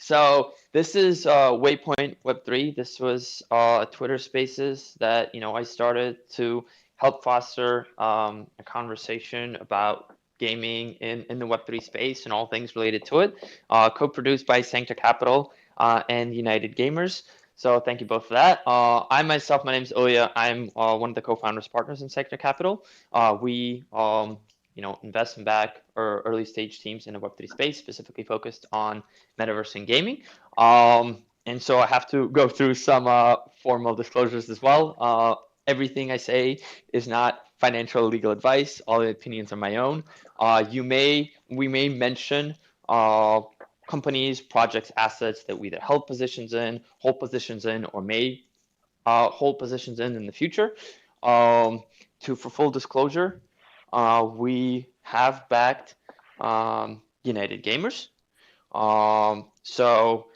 So this is Waypoint Web3. This was a Twitter Spaces that I started to help foster a conversation about gaming in the Web3 space and all things related to it. Co-produced by Sanctor Capital and United Gamers. So thank you both for that. I myself, my name is Ilya. I'm one of the co-founders partners in Sanctor Capital. We invest and back or early stage teams in the Web3 space, specifically focused on metaverse and gaming. And so I have to go through some formal disclosures as well. Everything I say is not financial or legal advice. All the opinions are my own. We may mention companies, projects, assets that we either hold positions in, or may hold positions in the future. For full disclosure, we have backed United Gamers. So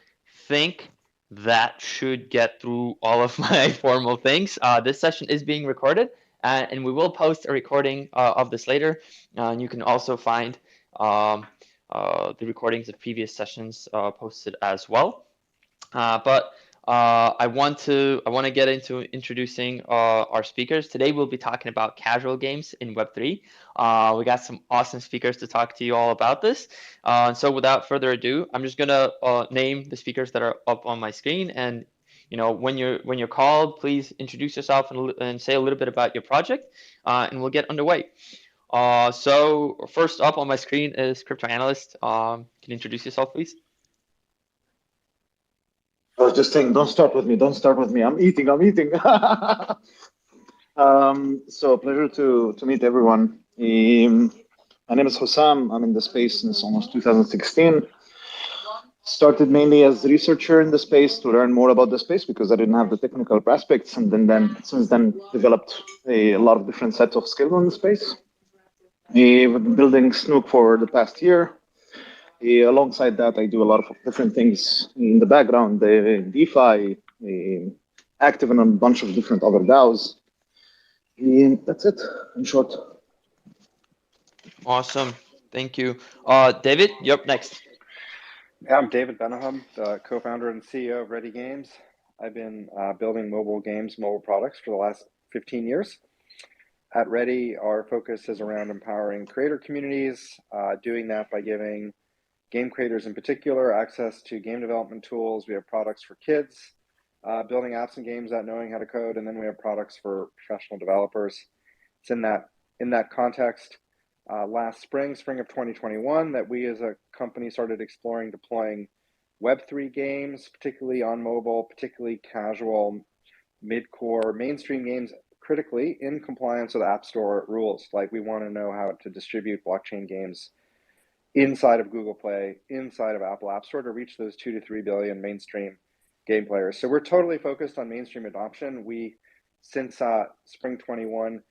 think that should get through all of my formal things. This session is being recorded, and we will post a recording of this later. And you can also find the recordings of previous sessions posted as well. But I want to get into introducing our speakers. Today we'll be talking about casual games in Web3. We got some awesome speakers to talk to you all about this. So without further ado, I'm just gonna name the speakers that are up on my screen, and when you're called, please introduce yourself and say a little bit about your project, and we'll get underway. So first up on my screen is crypto analyst. Can you introduce yourself, please? I was just saying, don't start with me. Don't start with me. I'm eating. So pleasure to meet everyone. My name is Hussam. I'm in the space since almost 2016. Started mainly as a researcher in the space to learn more about the space because I didn't have the technical aspects, and then since then developed a lot of different sets of skills in the space. We've been building Snook for the past year. Alongside that, I do a lot of different things in the background, DeFi, active in a bunch of different other DAOs. That's it, in short. Awesome. Thank you. David, you're up next. Yeah, I'm David Benahum, the co-founder and CEO of Ready Games. I've been building mobile products for the last 15 years. At Ready, our focus is around empowering creator communities, doing that by giving game creators in particular access to game development tools. We have products for kids, building apps and games without knowing how to code, and then we have products for professional developers. It's in that context, last spring of 2021, that we as a company started exploring deploying Web3 games, particularly on mobile, particularly casual, mid-core, mainstream games, critically in compliance with App Store rules. Like, we want to know how to distribute blockchain games inside of Google Play, inside of Apple App Store, to reach those 2 to 3 billion mainstream game players. So we're totally focused on mainstream adoption. We, since spring 21,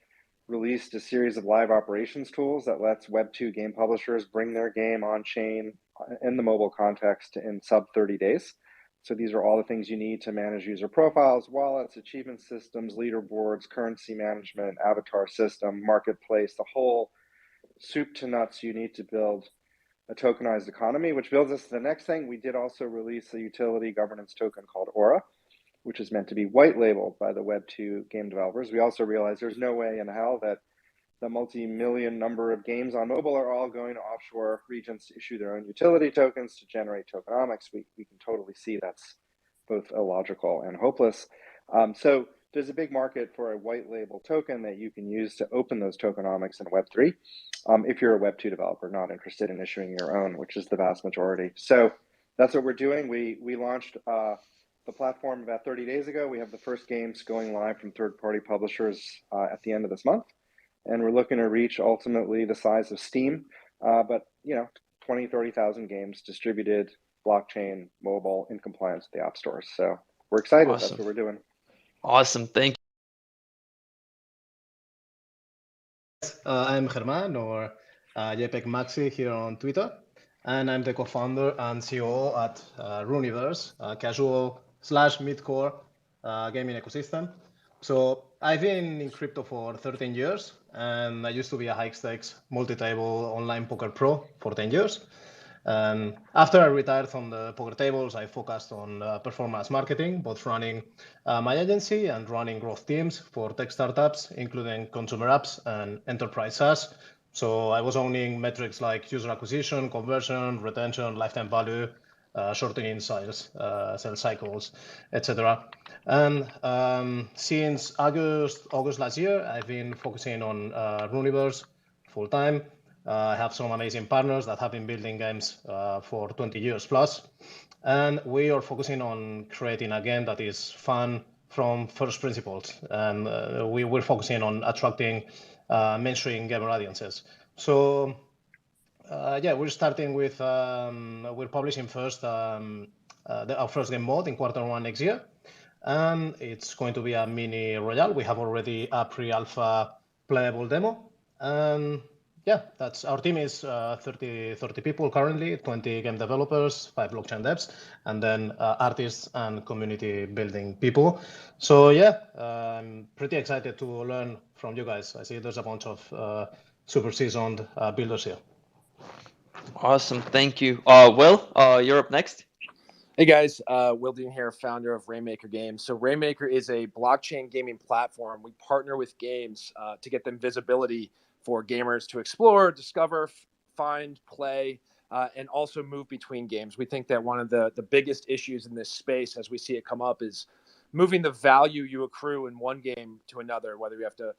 released a series of live operations tools that lets Web2 game publishers bring their game on chain in the mobile context in sub 30 days. So these are all the things you need to manage user profiles, wallets, achievement systems, leaderboards, currency management, avatar system, marketplace, the whole soup to nuts you need to build a tokenized economy, which builds us to the next thing. We did also release a utility governance token called Aura, which is meant to be white labeled by the Web2 game developers. We also realized there's no way in hell that the multi-million number of games on mobile are all going to offshore regions to issue their own utility tokens to generate tokenomics. We can totally see that's both illogical and hopeless. So there's a big market for a white label token that you can use to open those tokenomics in Web3. If you're a Web2 developer not interested in issuing your own, which is the vast majority. So that's what we're doing. We launched the platform about 30 days ago. We have the first games going live from third-party publishers at the end of this month. And we're looking to reach ultimately the size of Steam, but 20, 30,000 games distributed, blockchain, mobile, in compliance with the app stores. So we're excited. Awesome. That's what we're doing. Awesome. Thank you. I'm Germán, or JPEG Maxi here on Twitter, and I'm the co-founder and CEO at Runiverse, a casual/mid-core gaming ecosystem. So I've been in crypto for 13 years, and I used to be a high-stakes multi-table online poker pro for 10 years. And after I retired from the poker tables, I focused on performance marketing, both running my agency and running growth teams for tech startups, including consumer apps and enterprise SaaS. So I was owning metrics like user acquisition, conversion, retention, lifetime value, shortening sales cycles, etc. And since August last year, I've been focusing on Runiverse full time. I have some amazing partners that have been building games for 20 years plus. And we are focusing on creating a game that is fun from first principles. And we're focusing on attracting mainstream gamer audiences. So yeah, we're starting with, we're publishing first our first game mode in Q1 next year. And it's going to be a mini royale. We have already a pre-alpha playable demo. And yeah, that's our team is 30 people currently, 20 game developers, 5 blockchain devs, and then artists and community building people. So yeah, I'm pretty excited to learn from you guys. I see there's a bunch of super seasoned builders here. Awesome, thank you. Will, you're up next. Hey guys, Will Dean here, founder of Rainmaker Games. So Rainmaker is a blockchain gaming platform. We partner with games to get them visibility for gamers to explore, discover, find, play, and also move between games. We think that one of the biggest issues in this space, as we see it come up, is moving the value you accrue in one game to another, whether you have to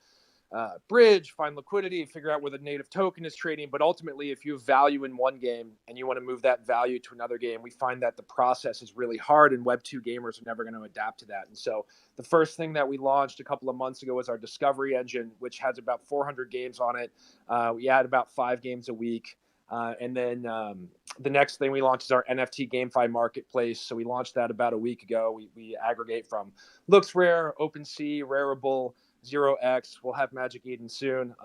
bridge, find liquidity, figure out where the native token is trading. But ultimately, if you have value in one game and you want to move that value to another game, we find that the process is really hard, and Web2 gamers are never going to adapt to that. And so the first thing that we launched a couple of months ago was our discovery engine, which has about 400 games on it. We add about 5 games a week. And then the next thing we launched is our NFT GameFi marketplace. So we launched that about a week ago. We aggregate from Looks Rare, OpenSea, Rareable, 0x. We'll have Magic Eden soon.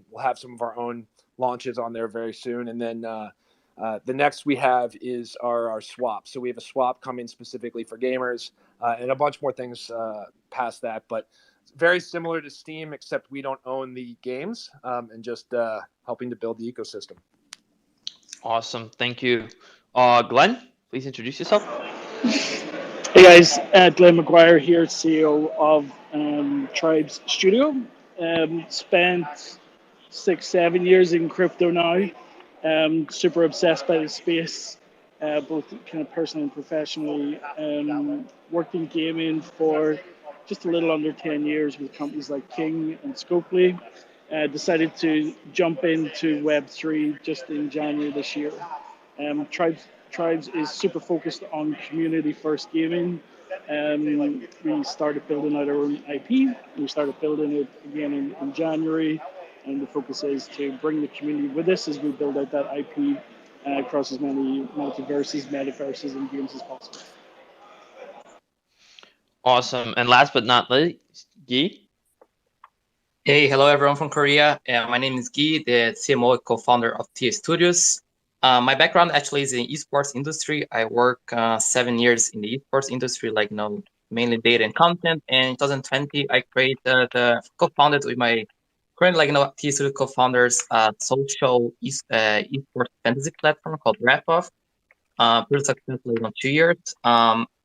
We'll have some of our own launches on there very soon. And then the next we have is our swap. So we have a swap coming specifically for gamers and a bunch more things past that. But very similar to Steam, except we don't own the games and just helping to build the ecosystem. Awesome, thank you. Glenn, please introduce yourself. Hey guys, Glenn McGuire here, CEO of Tribes Studio. Spent 6-7 years in crypto now. Super obsessed by the space, both kind of personally and professionally. Worked in gaming for just a little under 10 years with companies like King and Scopely. Decided to jump into Web3 just in January this year. Tribes is super focused on community-first gaming. We started building out our own IP. We started building it again in January, and the focus is to bring the community with us as we build out that IP across as many multiverses, metaverses, and games as possible. Awesome, and last but not least, Guy. Hey, hello everyone from Korea. My name is Guy, the CMO and co-founder of Tia Studios. My background actually is in esports industry. I work 7 years in the esports industry, like mainly data and content. And in 2020, I co-founded with my current Tia Studio co-founders social esports fantasy platform called Wrap-Off. Pretty successful in 2 years.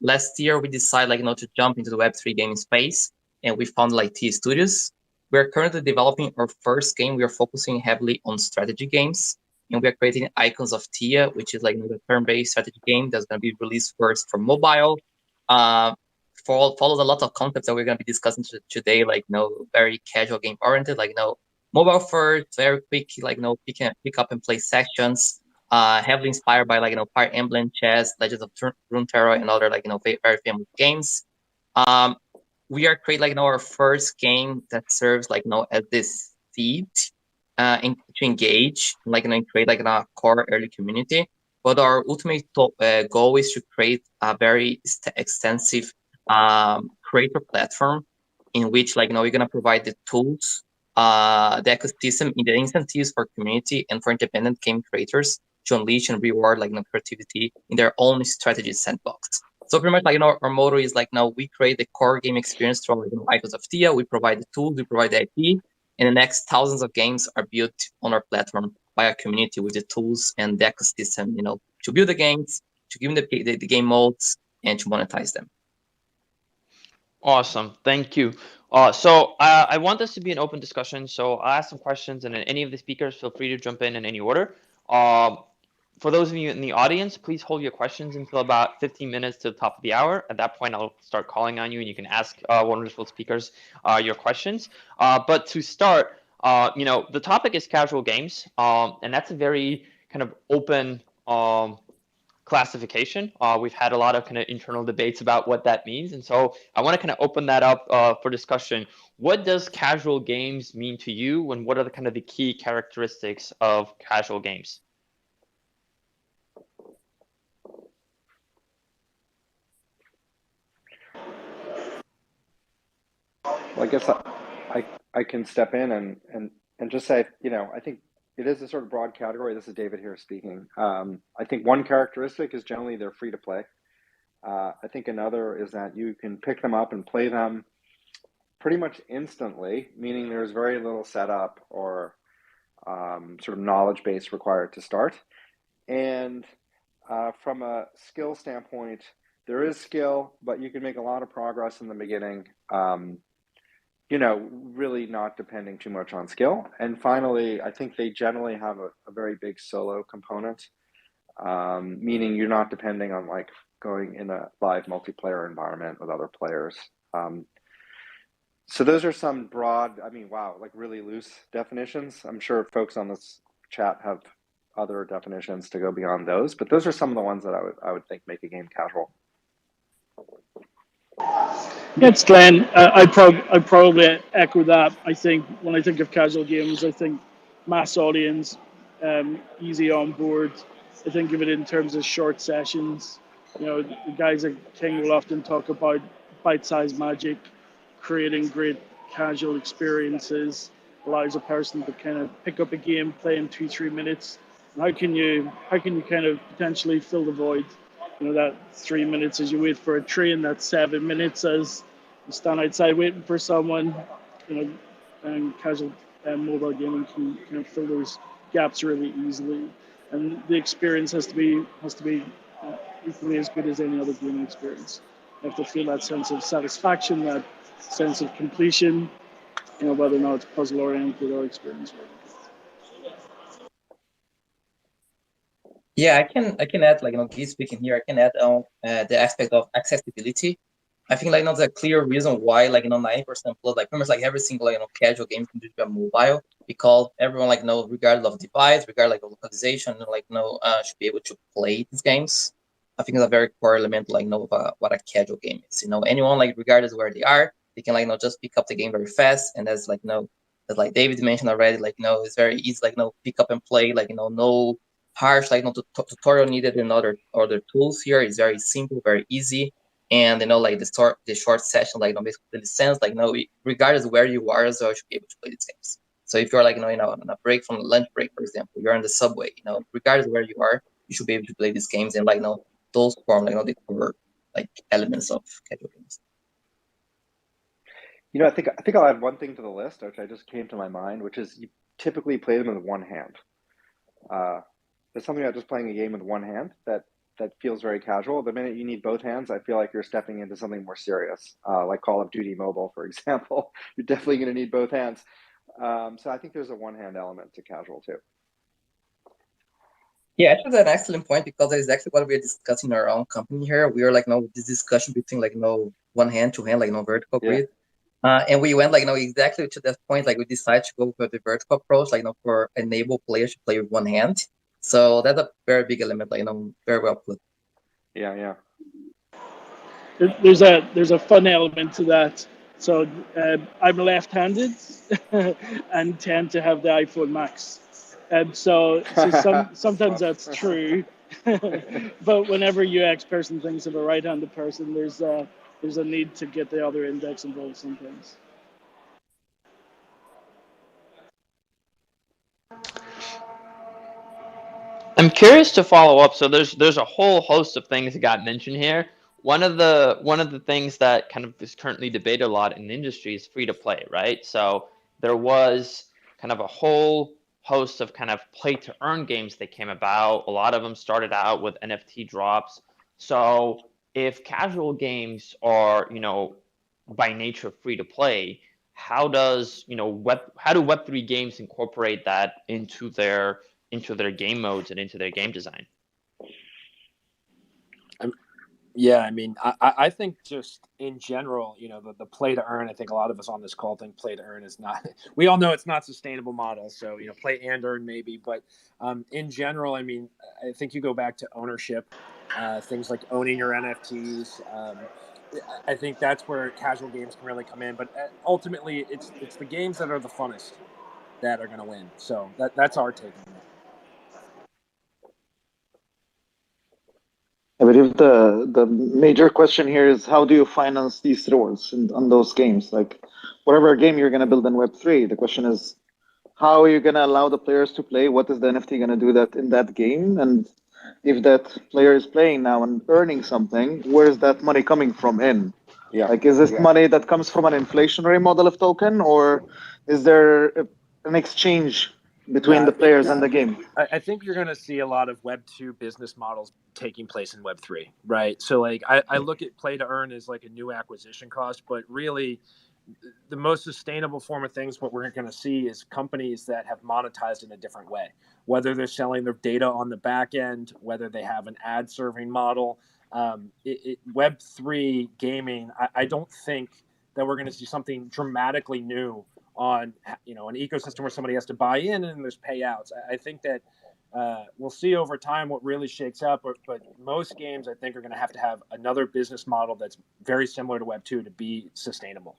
Last year we decided to jump into the Web3 gaming space, and we founded Tia Studios. We are currently developing our first game. We are focusing heavily on strategy games. And we are creating Icons of Tia, which is the turn-based strategy game that's going to be released first for mobile. Follows a lot of concepts that we're going to be discussing today, very casual game oriented, mobile first, very quick, pick up and play sessions, heavily inspired by Fire Emblem, Chess, Legends of Runeterra, and other very famous games. We are creating our first game that serves as this seed. To engage, and create a core early community. But our ultimate goal is to create a very extensive creator platform in which we're gonna provide the tools, the ecosystem, and the incentives for community and for independent game creators to unleash and reward creativity in their own strategy sandbox. So pretty much our motto is we create the core game experience through Icons of Tia. We provide the tools, we provide the IP. And the next thousands of games are built on our platform by our community with the tools and the ecosystem, to build the games, to give them the game modes, and to monetize them. Awesome, thank you. So I want this to be an open discussion, so I'll ask some questions, and then any of the speakers feel free to jump in any order. For those of you in the audience, please hold your questions until about 15 minutes to the top of the hour. At that point, I'll start calling on you, and you can ask wonderful speakers your questions. But to start, the topic is casual games, and that's a very kind of open classification. We've had a lot of kind of internal debates about what that means. And so I want to kind of open that up for discussion. What does casual games mean to you, and what are the kind of the key characteristics of casual games? Well, I guess I can step in and just say, I think it is a sort of broad category. This is David here speaking. I think one characteristic is generally they're free to play. I think another is that you can pick them up and play them pretty much instantly, meaning there's very little setup or sort of knowledge base required to start. And from a skill standpoint, there is skill, but you can make a lot of progress in the beginning. Really not depending too much on skill. And finally, I think they generally have a very big solo component, meaning you're not depending on like going in a live multiplayer environment with other players. So those are some broad, like really loose definitions. I'm sure folks on this chat have other definitions to go beyond those, but those are some of the ones that I would think make a game casual. It's Glenn. I probably echo that. I think when I think of casual games, I think mass audience, easy on board. I think of it in terms of short sessions. The guys at King will often talk about bite-sized magic, creating great casual experiences, allows a person to kind of pick up a game, play in 2-3 minutes. And how can you kind of potentially fill the void? That 3 minutes as you wait for a train, that's 7 minutes as you stand outside waiting for someone. And casual mobile gaming can kind of fill those gaps really easily. And the experience has to be equally as good as any other gaming experience. You have to feel that sense of satisfaction, that sense of completion, whether or not it's puzzle oriented or experience oriented. Yeah, I can add, Guy speaking here, I can add on the aspect of accessibility. I think there's a clear reason why 90% plus pretty much every single casual game can be mobile, because everyone regardless of device, regardless of localization, should be able to play these games. I think it's a very core element of what a casual game is. Anyone regardless where they are, they can just pick up the game very fast, and as as David mentioned already, it's very easy pick up and play, no harsh tutorial needed in other tools here. It's very simple, very easy, and the short session makes complete sense. Regardless of where you are, so you should be able to play these games. So if you're on a break from a lunch break, for example, you're on the subway, regardless of where you are, you should be able to play these games, and those form the core elements of casual games. I think I'll add one thing to the list, which I just came to my mind, which is you typically play them with one hand. There's something about just playing a game with one hand that feels very casual. The minute you need both hands, I feel like you're stepping into something more serious, like Call of Duty Mobile, for example. You're definitely going to need both hands. So I think there's a one-hand element to casual too. Yeah, actually, that's an excellent point, because that is actually what we're discussing in our own company here. We are this discussion between one hand, two hand, vertical grid. And we went exactly to that point. We decided to go for the vertical approach, for enable players to play with one hand. So that's a very big element, very well put. Yeah. There's a fun element to that. So I'm left-handed and tend to have the iPhone Max. So sometimes that's true. But whenever UX person thinks of a right-handed person, there's a need to get the other index involved sometimes. I'm curious to follow up. So there's a whole host of things that got mentioned here. One of the things that kind of is currently debated a lot in the industry is free to play, right? So there was kind of a whole host of kind of play to earn games that came about. A lot of them started out with NFT drops. So if casual games are, by nature free to play, how does, how do Web3 games incorporate that into their game modes and into their game design? Yeah, I mean, I think just in general, the play to earn, I think a lot of us on this call think play to earn is not, we all know it's not sustainable model. So, play and earn maybe, but in general, I mean, I think you go back to ownership, things like owning your NFTs. I think that's where casual games can really come in, but ultimately it's the games that are the funnest that are going to win. So that's our take on it. I believe the major question here is how do you finance these rewards on those games? Like whatever game you're going to build in Web3, the question is how are you going to allow the players to play? What is the NFT going to do that in that game? And if that player is playing now and earning something, where is that money coming from in? Yeah. Like, is this money that comes from an inflationary model of token, or is there an exchange between the players and the game? I think you're going to see a lot of Web 2 business models taking place in Web 3, right? So like I look at play to earn as like a new acquisition cost, but really the most sustainable form of things, what we're going to see is companies that have monetized in a different way, whether they're selling their data on the back end, whether they have an ad serving model. Web3 gaming, I don't think that we're going to see something dramatically new on an ecosystem where somebody has to buy in and there's payouts. I think that we'll see over time what really shakes up, but most games I think are going to have another business model that's very similar to Web 2 to be sustainable.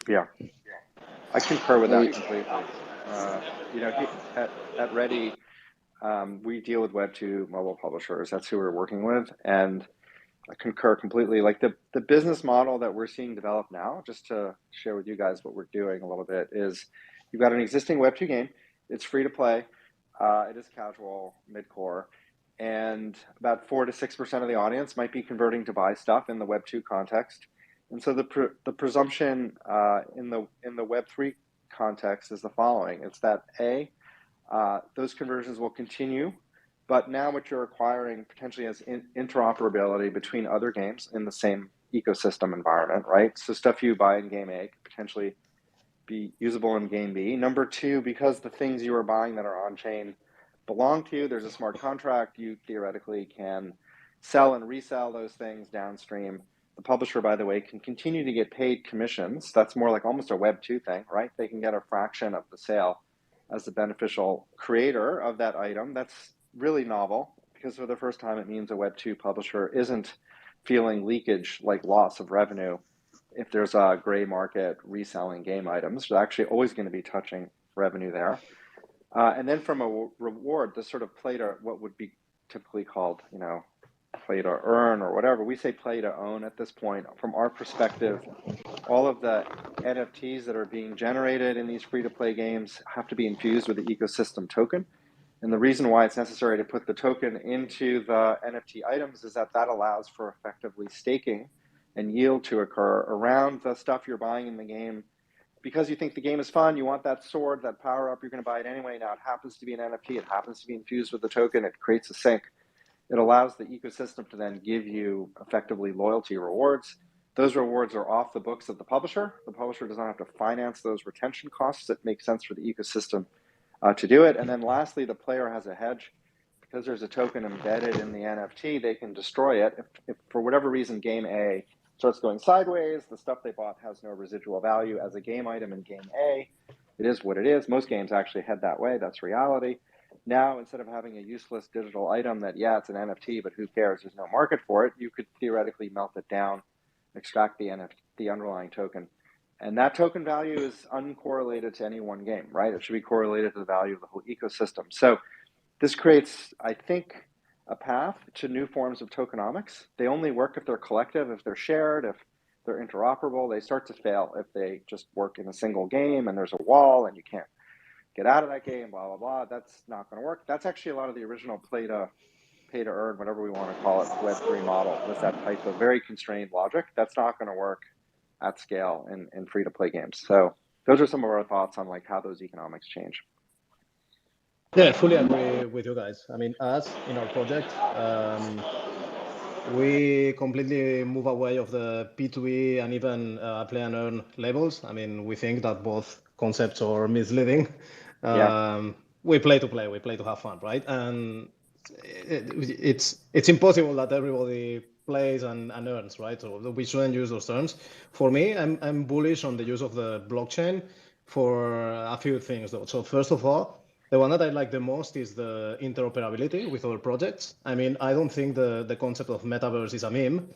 Yeah, I concur with that completely. At Ready, we deal with Web 2 mobile publishers. That's who we're working with, and I concur completely. Like the business model that we're seeing develop now, just to share with you guys what we're doing a little bit, is you've got an existing Web 2 game. It's free to play. It is casual, mid-core, and about 4 to 6% of the audience might be converting to buy stuff in the Web 2 context. And so the presumption in the Web 3 context is the following: it's that those conversions will continue, but now what you're acquiring potentially is interoperability between other games in the same ecosystem environment, right? So stuff you buy in game A could potentially be usable in game B. Number two, because the things you are buying that are on chain belong to you, there's a smart contract, you theoretically can sell and resell those things downstream. The publisher, by the way, can continue to get paid commissions. That's more like almost a Web 2 thing, right? They can get a fraction of the sale as the beneficial creator of that item. That's really novel because for the first time it means a Web 2 publisher isn't feeling leakage like loss of revenue if there's a gray market reselling game items. They're actually always going to be touching revenue there. And then from a reward, the sort of play to what would be typically called, play to earn or whatever. We say play to own at this point. From our perspective, all of the NFTs that are being generated in these free-to-play games have to be infused with the ecosystem token. And the reason why it's necessary to put the token into the NFT items is that allows for effectively staking and yield to occur around the stuff you're buying in the game. Because you think the game is fun, you want that sword, that power-up, you're going to buy it anyway. Now it happens to be an NFT, it happens to be infused with the token, it creates a sync. It allows the ecosystem to then give you effectively loyalty rewards. Those rewards are off the books of the publisher. The publisher does not have to finance those retention costs. It makes sense for the ecosystem to do it. And then lastly, the player has a hedge. Because there's a token embedded in the NFT, they can destroy it. If for whatever reason game A starts going sideways, the stuff they bought has no residual value as a game item in game A. It is what it is. Most games actually head that way. That's reality. Now, instead of having a useless digital item that, it's an NFT, but who cares? There's no market for it. You could theoretically melt it down, extract the underlying token. And that token value is uncorrelated to any one game, right? It should be correlated to the value of the whole ecosystem. So this creates, I think, a path to new forms of tokenomics. They only work if they're collective, if they're shared, if they're interoperable. They start to fail if they just work in a single game and there's a wall and you can't get out of that game, blah, blah, blah. That's not going to work. That's actually a lot of the original pay to earn, whatever we want to call it, Web3 model, was that type of very constrained logic. That's not going to work at scale in free-to-play games. So those are some of our thoughts on like how those economics change. Yeah, fully agree with you guys. I mean, us in our project, we completely move away of the P2E and even play and earn labels. I mean, we think that both concepts are misleading. We play to play, we play to have fun, right? And it's impossible that everybody plays and earns, right? So we shouldn't use those terms. For me, I'm bullish on the use of the blockchain for a few things, though. So first of all, the one that I like the most is the interoperability with other projects. I mean, I don't think the concept of metaverse is a meme,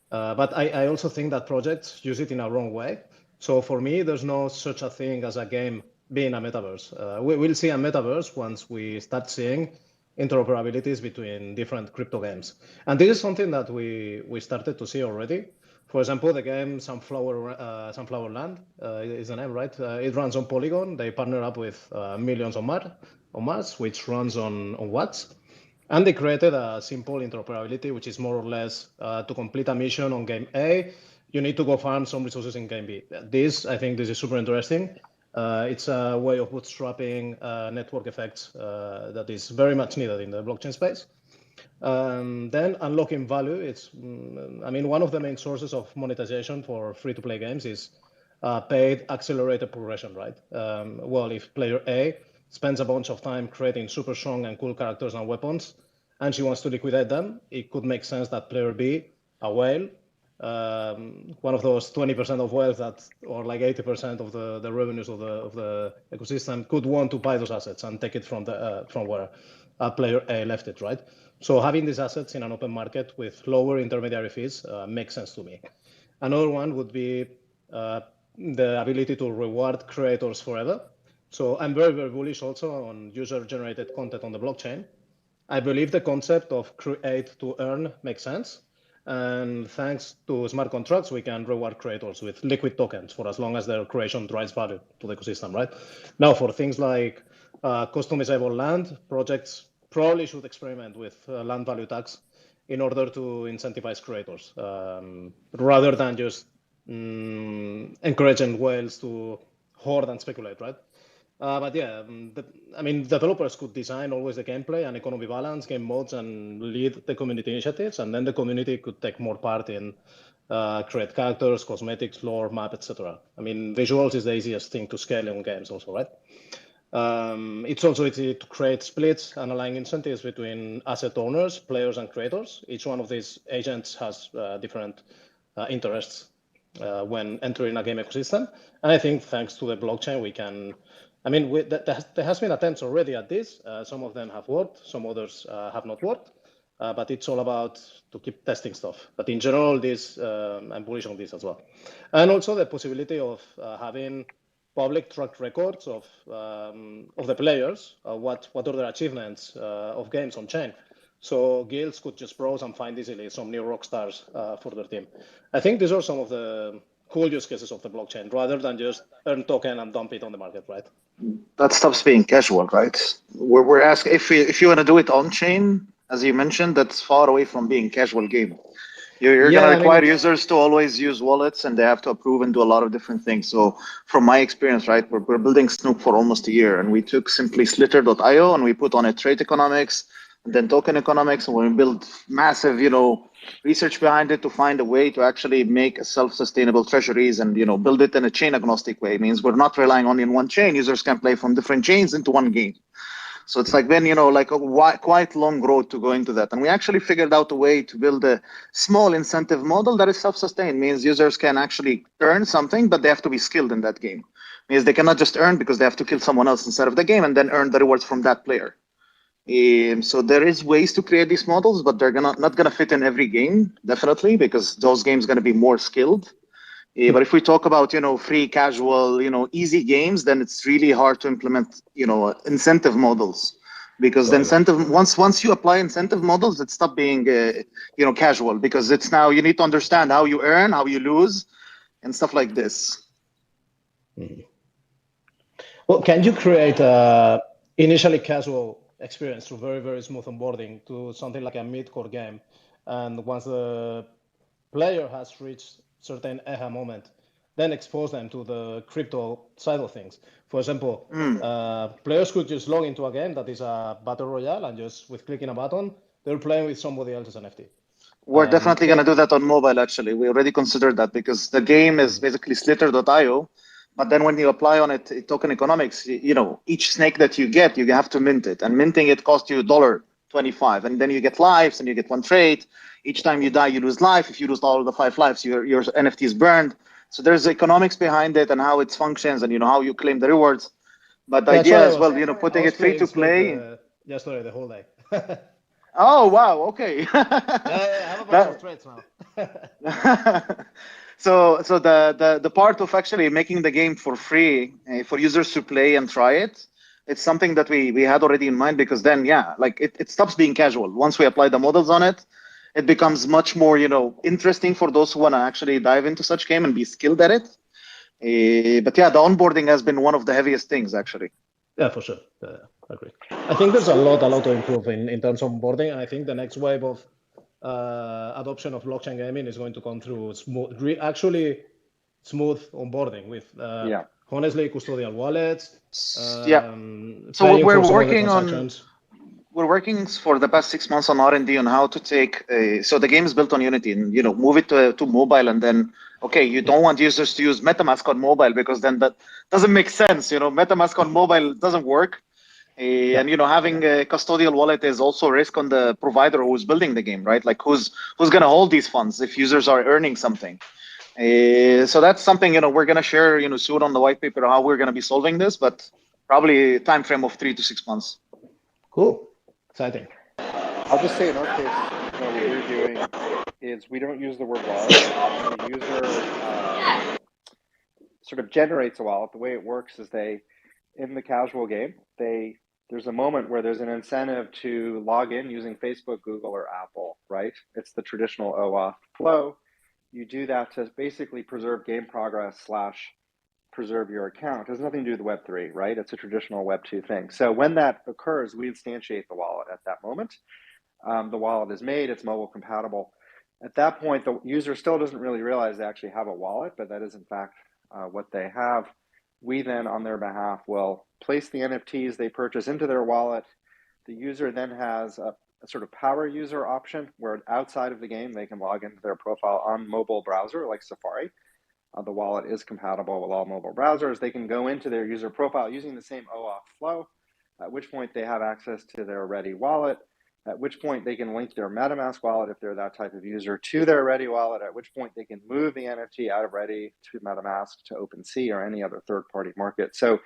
but I also think that projects use it in a wrong way. So for me, there's no such a thing as a game being a metaverse. We'll see a metaverse once we start seeing interoperabilities between different crypto games. And this is something that we started to see already. For example, the game Sunflower Land is the name, right? It runs on Polygon. They partner up with Millions on Mars, which runs on Watts. And they created a simple interoperability, which is more or less to complete a mission on game A, you need to go farm some resources in game B. I think this is super interesting. It's a way of bootstrapping network effects that is very much needed in the blockchain space. Then unlocking value. I mean, one of the main sources of monetization for free-to-play games is paid accelerated progression, right? Well, if player A spends a bunch of time creating super strong and cool characters and weapons, and she wants to liquidate them, it could make sense that player B, a whale, one of those 20% of wealth that, or like 80% of the revenues of the ecosystem, could want to buy those assets and take it from where player A left it, right? So having these assets in an open market with lower intermediary fees makes sense to me. Another one would be the ability to reward creators forever. So I'm very, very bullish also on user-generated content on the blockchain. I believe the concept of create to earn makes sense. And thanks to smart contracts, we can reward creators with liquid tokens for as long as their creation drives value to the ecosystem, right? Now, for things like customizable land, projects probably should experiment with land value tax in order to incentivize creators, rather than just encouraging whales to hoard and speculate, right? But yeah, I mean, developers could design always the gameplay and economy balance, game modes, and lead the community initiatives, and then the community could take more part in create characters, cosmetics, lore, map, etc. I mean, visuals is the easiest thing to scale in games also, right? It's also easy to create splits and align incentives between asset owners, players, and creators. Each one of these agents has different interests when entering a game ecosystem. And I think thanks to the blockchain, we can, I mean, there has been attempts already at this. Some of them have worked, some others have not worked. But it's all about to keep testing stuff. But in general, I'm bullish on this as well. And also the possibility of having public track records of the players, what are their achievements of games on chain. So guilds could just browse and find easily some new rock stars for their team. I think these are some of the cool use cases of the blockchain, rather than just earn token and dump it on the market, right? That stops being casual, right? We're asking if you want to do it on chain, as you mentioned, that's far away from being casual game. You're going to require users to always use wallets, and they have to approve and do a lot of different things. So from my experience, right, we're building Snoop for almost a year, and we took simply Slitter.io and we put on it trade economics, and then token economics, and we built massive, research behind it to find a way to actually make a self-sustainable treasuries and, build it in a chain agnostic way. It means we're not relying only on one chain. Users can play from different chains into one game. So it's like been, like a quite long road to go into that. And we actually figured out a way to build a small incentive model that is self-sustained. Means users can actually earn something, but they have to be skilled in that game. Means they cannot just earn because they have to kill someone else inside of the game and then earn the rewards from that player. So there is ways to create these models, but they're not gonna fit in every game, definitely, because those games gonna be more skilled. But if we talk about, free, casual, easy games, then it's really hard to implement, incentive models, because the incentive, once you apply incentive models, it stops being, casual, because it's now you need to understand how you earn, how you lose, and stuff like this. Well, can you create initially casual experience through very, very smooth onboarding to something like a mid-core game, and once the player has reached certain aha moment, then expose them to the crypto side of things. For example, players could just log into a game that is a battle royale, and just with clicking a button, they're playing with somebody else's NFT. We're definitely going to do that on mobile, actually. We already considered that because the game is basically Slither.io. But then when you apply on it token economics, each snake that you get, you have to mint it. And minting it costs you $1.25. And then you get lives and you get one trait. Each time you die, you lose life. If you lose all of the 5 lives, your NFT is burned. So there's economics behind it and how it functions and how you claim the rewards. But the idea as well, putting it free to play. Yeah, sorry, the whole day. Oh, wow, okay. I have a bunch of threads now. So the part of actually making the game for free for users to play and try it, it's something that we had already in mind, because then, it stops being casual. Once we apply the models on it, it becomes much more, interesting for those who want to actually dive into such game and be skilled at it. But yeah, the onboarding has been one of the heaviest things, actually. Yeah, for sure. I agree. I think there's a lot to improve in terms of onboarding. And I think the next wave of adoption of blockchain gaming is going to come through smooth onboarding with, honestly, custodial wallets. So we're working for the past 6 months on R&D on how to take. So the game is built on Unity, and move it to mobile, and then you don't want users to use MetaMask on mobile, because then that doesn't make sense. MetaMask on mobile doesn't work. And having a custodial wallet is also a risk on the provider who's building the game, right? Like who's going to hold these funds if users are earning something. So that's something we're going to share soon on the white paper, how we're going to be solving this, but probably a time frame of 3 to 6 months. Cool, exciting. I'll just say in our case, what we're doing is we don't use the word wallet. The user sort of generates a wallet. The way it works is in the casual game, there's a moment where there's an incentive to log in using Facebook, Google, or Apple, right? It's the traditional OAuth flow. You do that to basically preserve game progress / preserve your account. It has nothing to do with Web3, right? It's a traditional Web2 thing. So when that occurs, we instantiate the wallet at that moment. The wallet is made, it's mobile compatible. At that point, the user still doesn't really realize they actually have a wallet, but that is in fact what they have. We then, on their behalf, will place the NFTs they purchase into their wallet. The user then has a sort of power user option where outside of the game, they can log into their profile on mobile browser like Safari. The wallet is compatible with all mobile browsers. They can go into their user profile using the same OAuth flow, at which point they have access to their Ready wallet, at which point they can link their MetaMask wallet if they're that type of user to their Ready wallet, at which point they can move the NFT out of Ready to MetaMask, to OpenSea, or any other third-party market. So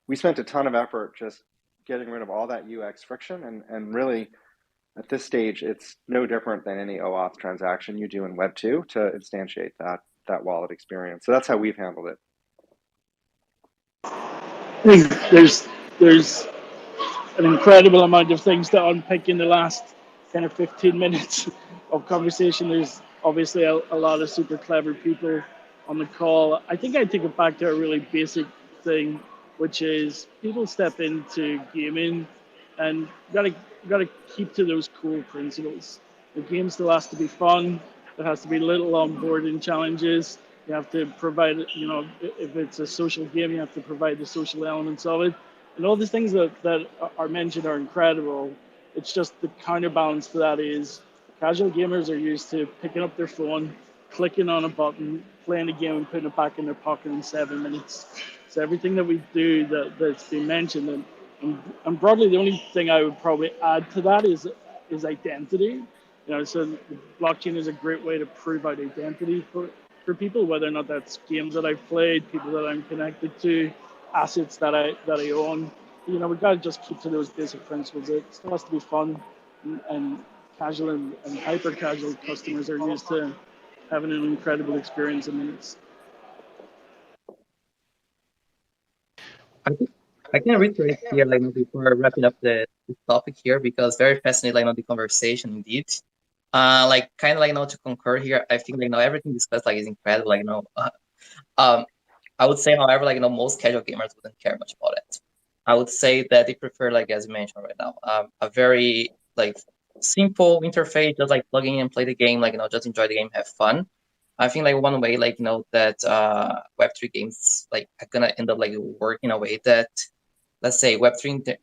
we spent a ton of effort just getting rid of all that UX friction, and really, at this stage, it's no different than any OAuth transaction you do in Web2 to instantiate that wallet experience. So that's how we've handled it. I think there's an incredible amount of things to unpick in the last kind of 15 minutes of conversation. There's obviously a lot of super clever people on the call. I think I'd take it back to a really basic thing, which is people step into gaming and gotta keep to those core principles. The game still has to be fun. There has to be little onboarding challenges. You have to provide, if it's a social game, you have to provide the social elements of it. And all the things that are mentioned are incredible. It's just the counterbalance to that is casual gamers are used to picking up their phone, clicking on a button, playing a game, and putting it back in their pocket in 7 minutes. So everything that we do that's been mentioned, and broadly, the only thing I would probably add to that is identity. So blockchain is a great way to prove out identity for people, whether or not that's games that I've played, people that I'm connected to, assets that I own. We've got to just keep to those basic principles. It still has to be fun, and casual and hyper casual customers are used to having an incredible experience in minutes. I can reiterate here, before wrapping up the topic here, because very fascinating, the conversation indeed. To concur here, I think everything discussed is incredible. I would say, however, most casual gamers wouldn't care much about it. I would say that they prefer, as you mentioned right now, a very simple interface, just plugging in and play the game, just enjoy the game, have fun. I think like one way like that Web3 games like are gonna end up like work in a way that, let's say, Web3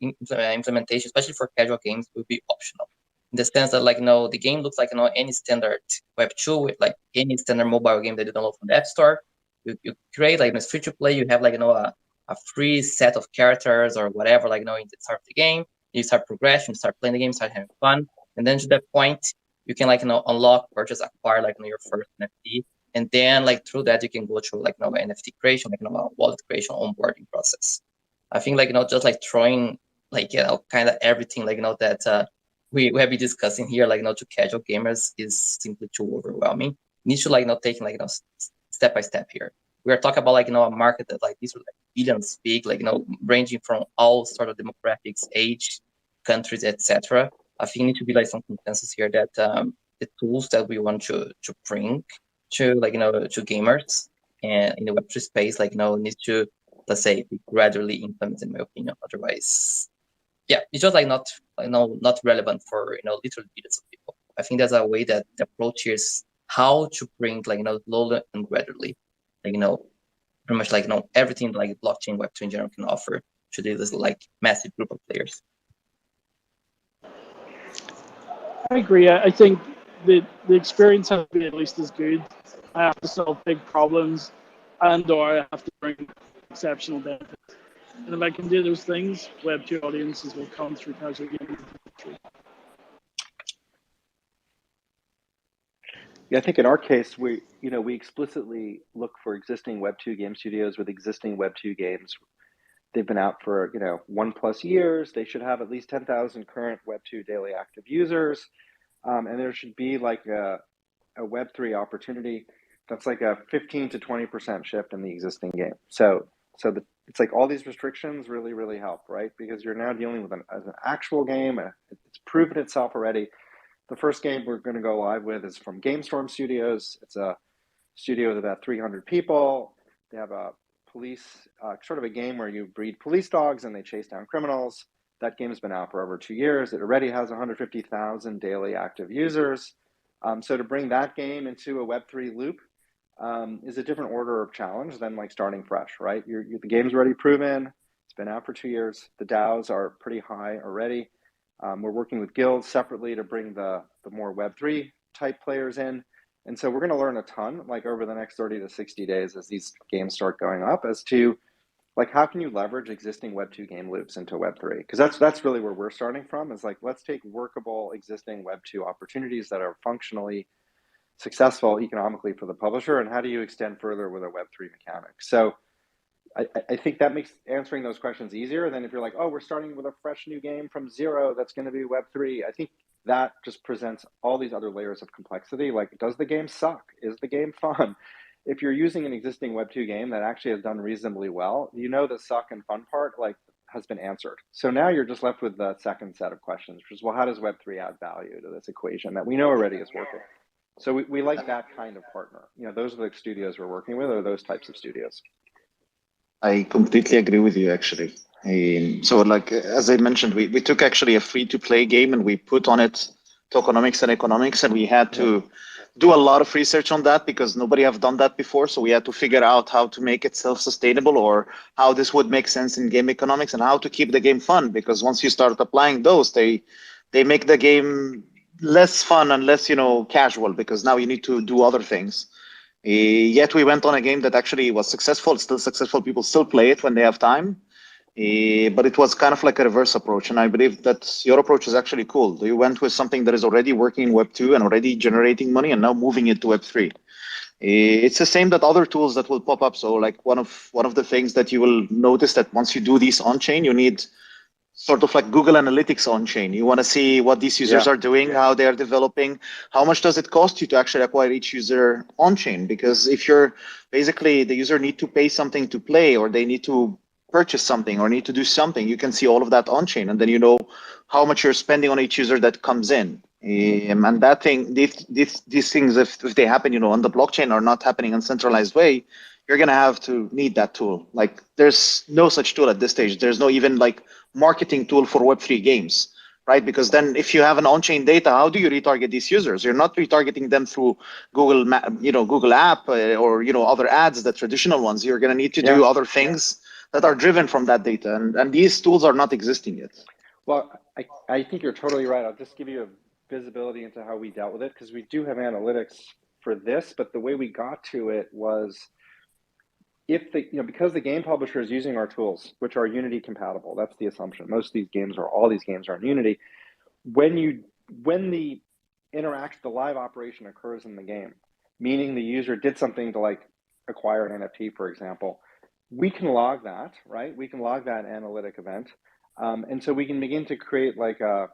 implementation, especially for casual games, will be optional. In the sense that like the game looks like any standard Web2 with like any standard mobile game that you download from the App Store. You create like it's free to play. You have like a free set of characters or whatever like in the start of the game. You start progression, start playing the game, start having fun, and then to that point you can like unlock or just acquire like your first NFT, and then like through that you can go through like NFT creation, like wallet creation, onboarding process. I think like just like throwing like kind of everything like that we have been discussing here like to casual gamers is simply too overwhelming. You need to like taking like step by step here. We are talking about like a market that like these are like billions big, like ranging from all sort of demographics, age, countries, etc. I think need to be like some consensus here that the tools that we want to bring to like to gamers and in the Web3 space like need to, let's say, be gradually implemented, in my opinion. Otherwise, yeah, it's just like not relevant for literally billions of people. I think there's a way that the approach here is how to bring like slowly and gradually, like pretty much like everything like blockchain Web3 in general can offer to this like massive group of players. I agree. I think the experience has to be at least as good. I have to solve big problems, and/or I have to bring exceptional benefits. And if I can do those things, Web2 audiences will come through casual gaming. Yeah, I think in our case, we explicitly look for existing Web2 game studios with existing Web2 games. They've been out for 1+ years. They should have at least 10,000 current Web2 daily active users, and there should be like a Web3 opportunity that's like a 15 to 20% shift in the existing game. So it's like all these restrictions really help, right? Because you're now dealing with an actual game. It's proven itself already. The first game we're going to go live with is from GameStorm Studios. It's a studio with about 300 people. They have a police, sort of a game where you breed police dogs and they chase down criminals. That game has been out for over 2 years. It already has 150,000 daily active users. So to bring that game into a Web3 loop is a different order of challenge than like starting fresh, right? The game's already proven. It's been out for 2 years. The DAOs are pretty high already. We're working with guilds separately to bring the more Web3 type players in. And so we're going to learn a ton like over the next 30 to 60 days as these games start going up as to like how can you leverage existing Web2 game loops into Web3? Because that's really where we're starting from, is like let's take workable existing Web2 opportunities that are functionally successful economically for the publisher, and how do you extend further with a Web3 mechanic? So I think that makes answering those questions easier than if you're like, oh, we're starting with a fresh new game from zero that's going to be Web3. I think that just presents all these other layers of complexity. Like, does the game suck? Is the game fun? If you're using an existing Web2 game that actually has done reasonably well, the suck and fun part like has been answered. So now you're just left with the second set of questions, which is, well, how does Web3 add value to this equation that we know already is working? So we like that kind of partner. Those are the studios we're working with, or those types of studios. I completely agree with you, actually. So like, as I mentioned, we took actually a free-to-play game and we put on it tokenomics and economics, and we had to do a lot of research on that because nobody have done that before. So we had to figure out how to make it self-sustainable, or how this would make sense in game economics, and how to keep the game fun, because once you start applying those, they make the game less fun and less, casual, because now you need to do other things. Yet we went on a game that actually was successful, still successful. People still play it when they have time. But it was kind of like a reverse approach. And I believe that your approach is actually cool. You went with something that is already working in Web2 and already generating money, and now moving it to Web3. It's the same that other tools that will pop up. So like one of the things that you will notice that once you do these on-chain, you need sort of like Google Analytics on-chain. You want to see what these users are doing, how they are developing, how much does it cost you to actually acquire each user on-chain? Because if you're basically, the user need to pay something to play, or they need to purchase something or need to do something, you can see all of that on-chain, and then you know how much you're spending on each user that comes in. And that thing, these things, if they happen, on the blockchain, are not happening in a centralized way, you're going to have to need that tool. Like, there's no such tool at this stage. There's no even like marketing tool for Web3 games. right? Because then if you have an on-chain data, how do you retarget these users? You're not retargeting them through Google, Google App or other ads, the traditional ones. You're going to need to do other things that are driven from that data, and these tools are not existing yet. Well, I think you're totally right. I'll just give you a visibility into how we dealt with it, because we do have analytics for this, but the way we got to it was because the game publisher is using our tools, which are Unity compatible. That's the assumption. Most of these games, or all these games, are in Unity. When the interaction, the live operation occurs in the game, meaning the user did something to like acquire an NFT, for example, we can log that, right? We can log that analytic event. And so we can begin to create like a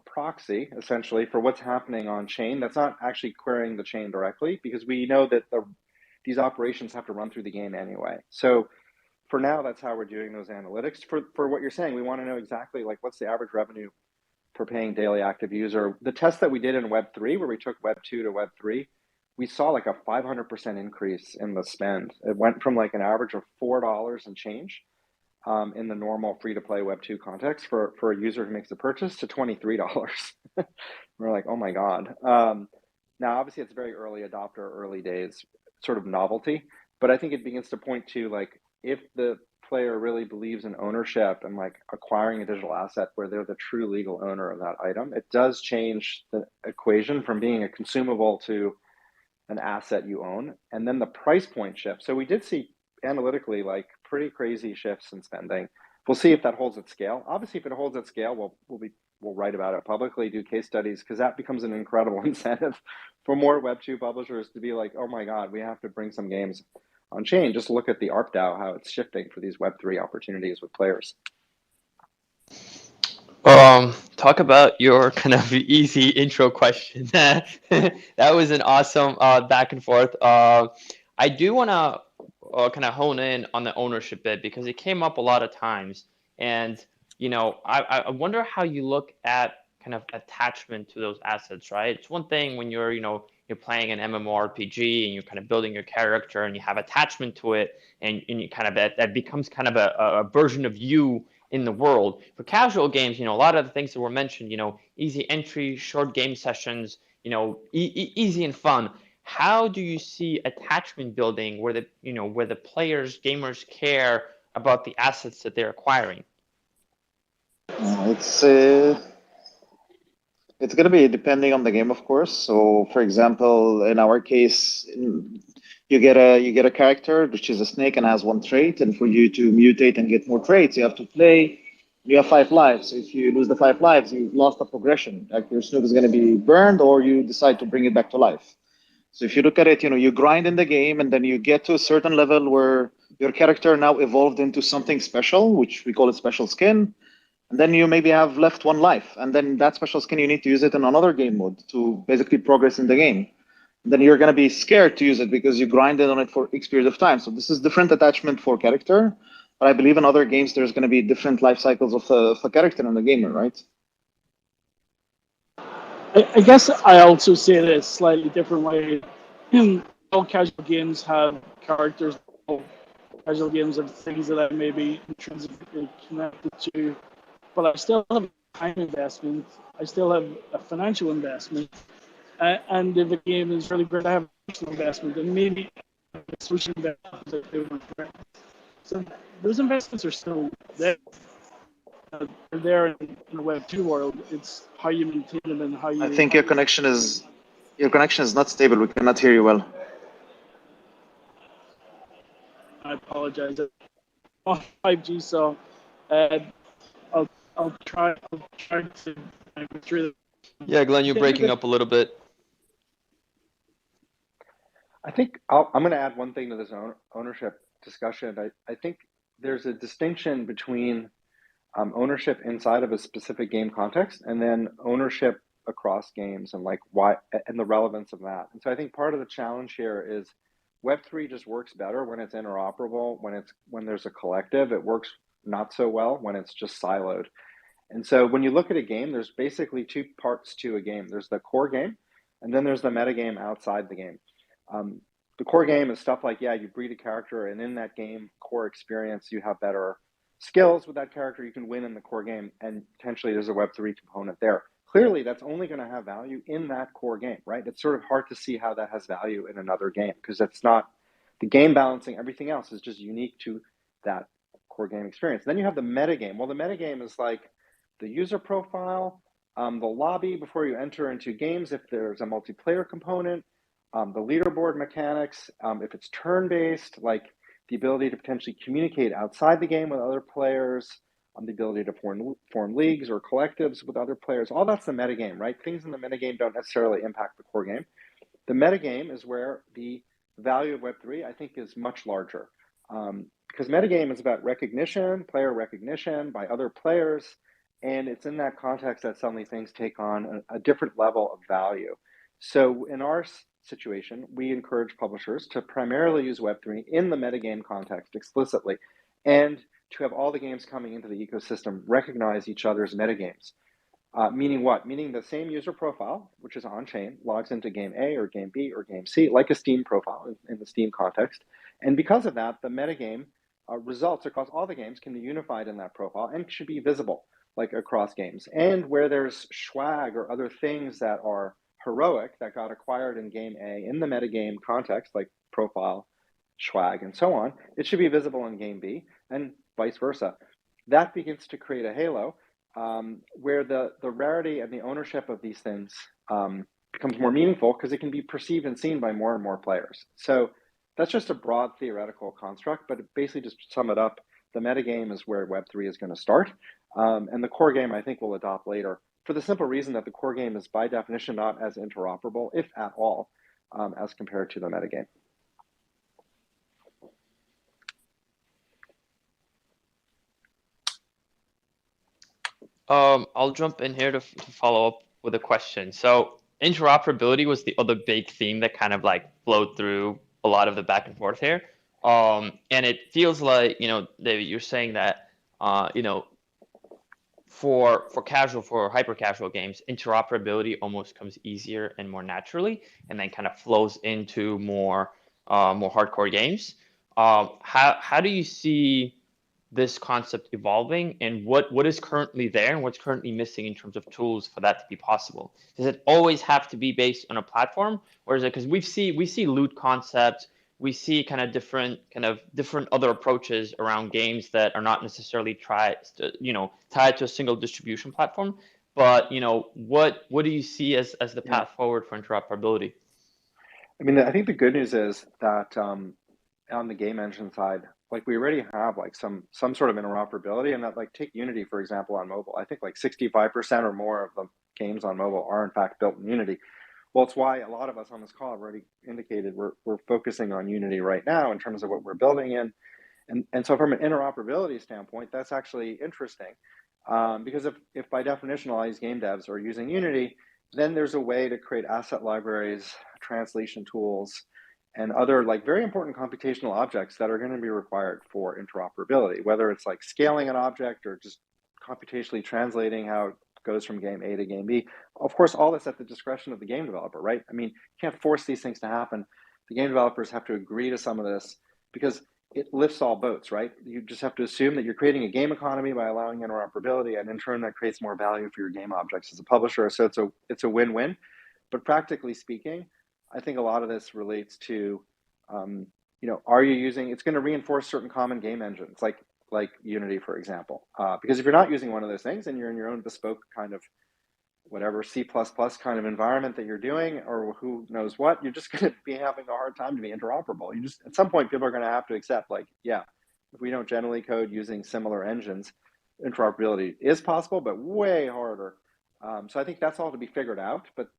proxy essentially for what's happening on chain. That's not actually querying the chain directly, because we know that these operations have to run through the game anyway. So for now, that's how we're doing those analytics. For what you're saying, we want to know exactly like what's the average revenue per paying daily active user. The test that we did in Web3, where we took Web2 to Web3, we saw like a 500% increase in the spend. It went from like an average of $4 and change in the normal free-to-play Web2 context for a user who makes a purchase to $23. We're like, oh my God. Now, obviously, it's very early adopter, early days sort of novelty, but I think it begins to point to like, if the player really believes in ownership and like acquiring a digital asset where they're the true legal owner of that item, it does change the equation from being a consumable to an asset you own. And then the price point shift. So we did see analytically like pretty crazy shifts in spending. We'll see if that holds at scale. Obviously, if it holds at scale, we'll write about it publicly, do case studies, because that becomes an incredible incentive for more Web2 publishers to be like, oh my God, we have to bring some games on chain. Just look at the ARPDAO, how it's shifting for these Web3 opportunities with players. Talk about your kind of easy intro question. That was an awesome back and forth. I do want to kind of hone in on the ownership bit, because it came up a lot of times. And, I wonder how you look at kind of attachment to those assets, right? It's one thing when you're playing an MMORPG and you're kind of building your character and you have attachment to it, and you kind of that becomes kind of a version of you in the world. For casual games, a lot of the things that were mentioned, easy entry, short game sessions, easy and fun. How do you see attachment building where the players, gamers care about the assets that they're acquiring? It's going to be depending on the game, of course. So, for example, in our case, you get a character which is a snake and has one trait, and for you to mutate and get more traits, you have to play. You have 5 lives. So if you lose the 5 lives, you've lost a progression. Like your snook is going to be burned, or you decide to bring it back to life. So if you look at it, you grind in the game, and then you get to a certain level where your character now evolved into something special, which we call it special skin. And then you maybe have left 1 life, and then that special skin, you need to use it in another game mode to basically progress in the game. And then you're going to be scared to use it because you grinded on it for X period of time. So this is different attachment for character, but I believe in other games there's going to be different life cycles of a character and the gamer, right? I guess I also say it a slightly different way. All casual games have characters. All casual games have things that I may be intrinsically connected to, but I still have a time investment. I still have a financial investment. And if a game is really great, I have a personal investment, and maybe a social investment that they want to. So those investments are still there. They're there in the Web2 world. It's how you maintain them and how you. I think your connection is not stable. We cannot hear you well. I apologize. On 5G, so I'll try to go through the. Yeah, Glenn, you're breaking up a little bit. I think I'm going to add one thing to this ownership discussion. I think there's a distinction between ownership inside of a specific game context and then ownership across games, and like why and the relevance of that. And so I think part of the challenge here is Web3 just works better when it's interoperable, when there's a collective. It works not so well when it's just siloed. And so when you look at a game, there's basically 2 parts to a game. There's the core game, and then there's the metagame outside the game. The core game is stuff like, you breed a character, and in that game core experience, you have better skills with that character, you can win in the core game, and potentially there's a Web3 component there. Clearly, that's only going to have value in that core game, right? It's sort of hard to see how that has value in another game because it's not the game balancing. Everything else is just unique to that core game experience. Then you have the metagame. Well, the metagame is like the user profile, the lobby before you enter into games, if there's a multiplayer component, the leaderboard mechanics, if it's turn-based, like the ability to potentially communicate outside the game with other players, the ability to form leagues or collectives with other players. All that's the metagame, right? Things in the metagame don't necessarily impact the core game. The metagame is where the value of Web3, I think, is much larger. Because metagame is about recognition, player recognition by other players, and it's in that context that suddenly things take on a different level of value. So in our situation, we encourage publishers to primarily use Web3 in the metagame context explicitly, and to have all the games coming into the ecosystem recognize each other's metagames. Meaning what? Meaning the same user profile, which is on-chain, logs into game A or game B or game C, like a Steam profile in the Steam context. And because of that, the metagame results across all the games can be unified in that profile and should be visible, like across games. And where there's swag or other things that are heroic that got acquired in game A in the metagame context, like profile, swag, and so on, it should be visible in game B, and vice versa. That begins to create a halo where the rarity and the ownership of these things becomes more meaningful because it can be perceived and seen by more and more players. So that's just a broad theoretical construct, but basically just to sum it up, the metagame is where Web3 is going to start. And the core game, I think, will adopt later for the simple reason that the core game is by definition not as interoperable, if at all, as compared to the metagame. I'll jump in here to follow up with a question. So interoperability was the other big theme that kind of like flowed through a lot of the back and forth here. And it feels like, David, you're saying that, for hyper casual games, interoperability almost comes easier and more naturally, and then kind of flows into more hardcore games. How do you see this concept evolving, and what is currently there and what's currently missing in terms of tools for that to be possible? Does it always have to be based on a platform, or is it, because we see loot concepts, we see kind of different other approaches around games that are not necessarily tied to a single distribution platform, but what do you see as the path forward for interoperability? I mean, I think the good news is that on the game engine side, like we already have like some sort of interoperability, and that, like, take Unity, for example, on mobile. I think like 65% or more of the games on mobile are in fact built in Unity. Well, it's why a lot of us on this call have already indicated we're focusing on Unity right now in terms of what we're building in. And so from an interoperability standpoint, that's actually interesting. Because if by definition all these game devs are using Unity, then there's a way to create asset libraries, translation tools, and other like very important computational objects that are going to be required for interoperability, whether it's like scaling an object or just computationally translating how it goes from game A to game B. Of course, all this at the discretion of the game developer, right? I mean, you can't force these things to happen. The game developers have to agree to some of this because it lifts all boats, right? You just have to assume that you're creating a game economy by allowing interoperability, and in turn that creates more value for your game objects as a publisher. So it's a win-win. But practically speaking, I think a lot of this relates to, are you using, it's going to reinforce certain common game engines, like Unity, for example. Because if you're not using one of those things and you're in your own bespoke kind of whatever C++ kind of environment that you're doing, or who knows what, you're just going to be having a hard time to be interoperable. You just, at some point, people are going to have to accept, like, yeah, if we don't generally code using similar engines, interoperability is possible, but way harder. So I think that's all to be figured out, but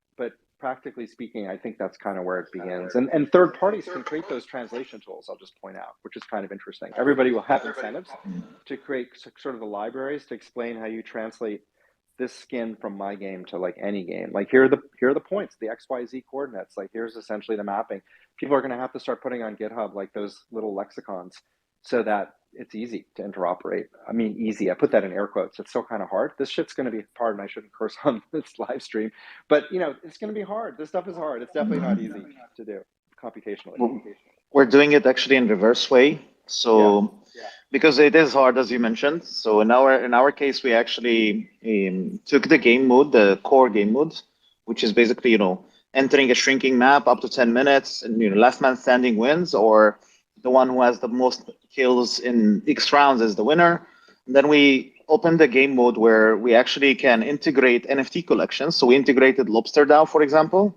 practically speaking, I think that's kind of where it begins. And third parties can create those translation tools, I'll just point out, which is kind of interesting. Everybody will have incentives to create sort of the libraries to explain how you translate this skin from my game to like any game. Like here are the points, the XYZ coordinates. Like here's essentially the mapping. People are going to have to start putting on GitHub like those little lexicons so that it's easy to interoperate. I mean, easy. I put that in air quotes. It's still kind of hard. This shit's going to be hard, and I shouldn't curse on this live stream. But it's going to be hard. This stuff is hard. It's definitely not easy to do computationally. We're doing it actually in reverse way. So because it is hard, as you mentioned. So in our case, we actually took the game mode, the core game mode, which is basically entering a shrinking map up to 10 minutes, and last man standing wins, or the one who has the most kills in X rounds is the winner. And then we opened the game mode where we actually can integrate NFT collections. So we integrated Lobster DAO, for example.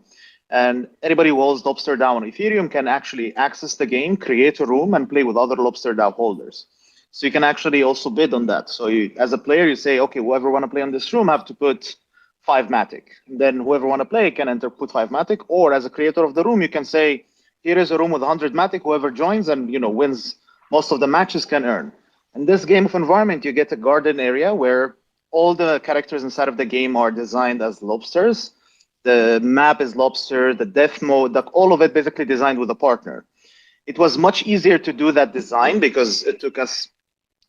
And anybody who holds Lobster DAO on Ethereum can actually access the game, create a room, and play with other Lobster DAO holders. So you can actually also bid on that. So as a player, you say, okay, whoever want to play on this room have to put 5 Matic. And then whoever want to play can enter put 5 Matic. Or as a creator of the room, you can say, here is a room with 100 Matic. Whoever joins and wins most of the matches can earn. In this game of environment, you get a garden area where all the characters inside of the game are designed as lobsters. The map is lobster, the death mode, all of it basically designed with a partner. It was much easier to do that design because it took us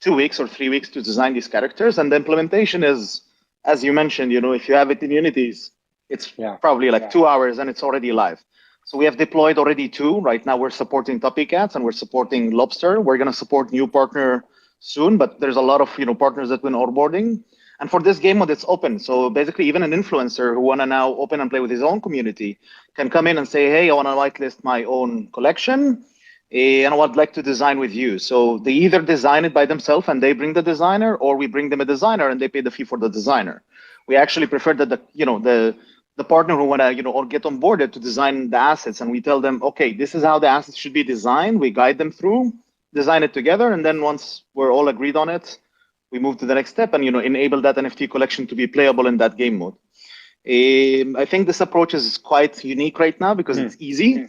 2 weeks or 3 weeks to design these characters. And the implementation is, as you mentioned, if you have it in Unity, it's probably like 2 hours and it's already live. So we have deployed already 2. Right now we're supporting Cats and we're supporting Lobster. We're going to support new partner soon, but there's a lot of partners that we're onboarding. And for this game mode, it's open. So basically, even an influencer who want to now open and play with his own community can come in and say, hey, I want to whitelist my own collection, and I would like to design with you. So they either design it by themselves and they bring the designer, or we bring them a designer and they pay the fee for the designer. We actually prefer that the partner who want to or get onboarded to design the assets, and we tell them, okay, this is how the assets should be designed. We guide them through, design it together, and then once we're all agreed on it, we move to the next step and enable that NFT collection to be playable in that game mode. I think this approach is quite unique right now because it's easy,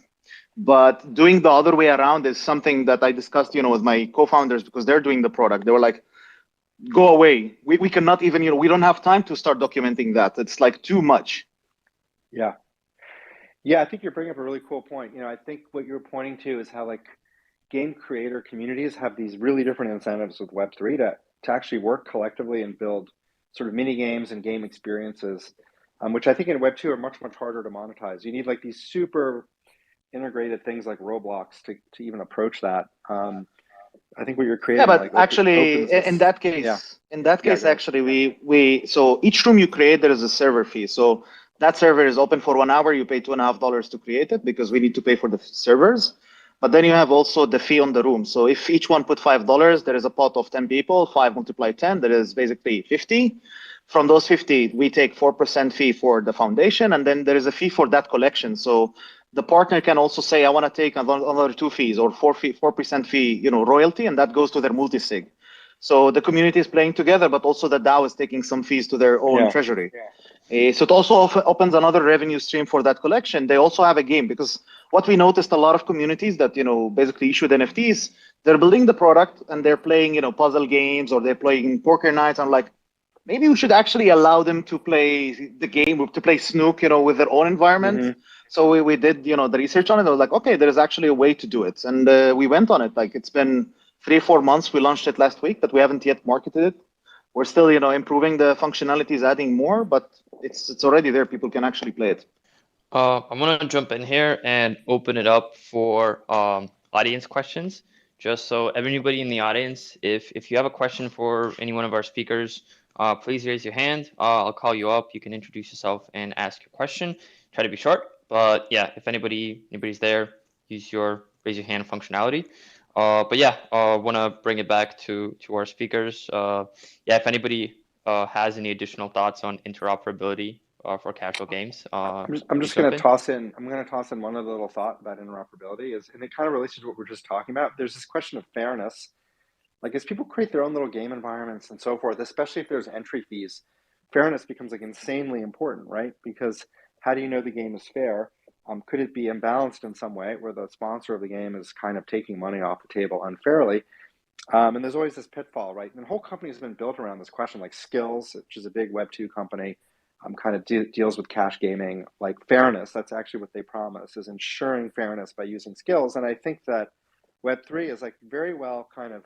but doing the other way around is something that I discussed with my co-founders because they're doing the product. They were like, go away. We cannot even, we don't have time to start documenting that. It's like too much. Yeah, I think you're bringing up a really cool point. I think what you're pointing to is how game creator communities have these really different incentives with Web3 to actually work collectively and build sort of mini games and game experiences, which I think in Web2 are much, much harder to monetize. You need these super integrated things like Roblox to even approach that. I think what you're creating. Yeah, but actually, in that case, actually, so each room you create, there is a server fee. So that server is open for 1 hour. You pay $2.50 to create it because we need to pay for the servers. But then you have also the fee on the room. So if each one put $5, there is a pot of 10 people. 5 multiplied 10, that is basically 50. From those 50, we take 4% fee for the foundation, and then there is a fee for that collection. So the partner can also say, I want to take another 2 fees or 4% fee, royalty, and that goes to their multi-sig. So the community is playing together, but also the DAO is taking some fees to their own treasury. So it also opens another revenue stream for that collection. They also have a game because what we noticed, a lot of communities that basically issued NFTs, they're building the product and they're playing puzzle games or they're playing poker nights. I'm like, maybe we should actually allow them to play the game, to play Snook, with their own environment. Mm-hmm. So we did the research on it. I was like, okay, there is actually a way to do it, and we went on it. It's been 3 or 4 months. We launched it last week, but we haven't yet marketed it. We're still improving the functionalities, adding more, but it's already there. People can actually play it. I'm gonna jump in here and open it up for audience questions. Just so everybody in the audience, if you have a question for any one of our speakers, please raise your hand. I'll call you up. You can introduce yourself and ask your question. Try to be short, but yeah, if anybody's there, use your raise your hand functionality. But yeah, I want to bring it back to our speakers. Yeah, if anybody has any additional thoughts on interoperability for casual games, I'm just going to toss in. I'm going to toss in one other little thought about interoperability and it kind of relates to what we're just talking about. There's this question of fairness. As people create their own little game environments and so forth, especially if there's entry fees, fairness becomes insanely important, right? Because how do you know the game is fair? Could it be imbalanced in some way where the sponsor of the game is kind of taking money off the table unfairly? And there's always this pitfall, right? And the whole company has been built around this question, like Skills, which is a big Web2 company, kind of deals with cash gaming, like fairness. That's actually what they promise, is ensuring fairness by using Skills. And I think that Web3 is very well kind of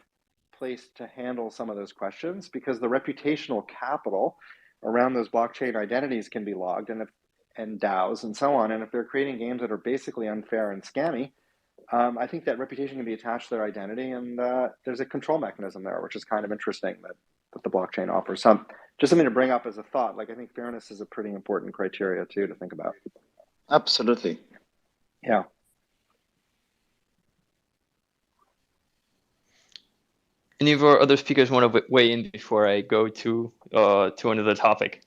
placed to handle some of those questions because the reputational capital around those blockchain identities can be logged and DAOs and so on. And if they're creating games that are basically unfair and scammy, I think that reputation can be attached to their identity, and there's a control mechanism there, which is kind of interesting that the blockchain offers. Just something to bring up as a thought. Like, I think fairness is a pretty important criteria too to think about. Absolutely. Yeah. Any of our other speakers want to weigh in before I go to another topic?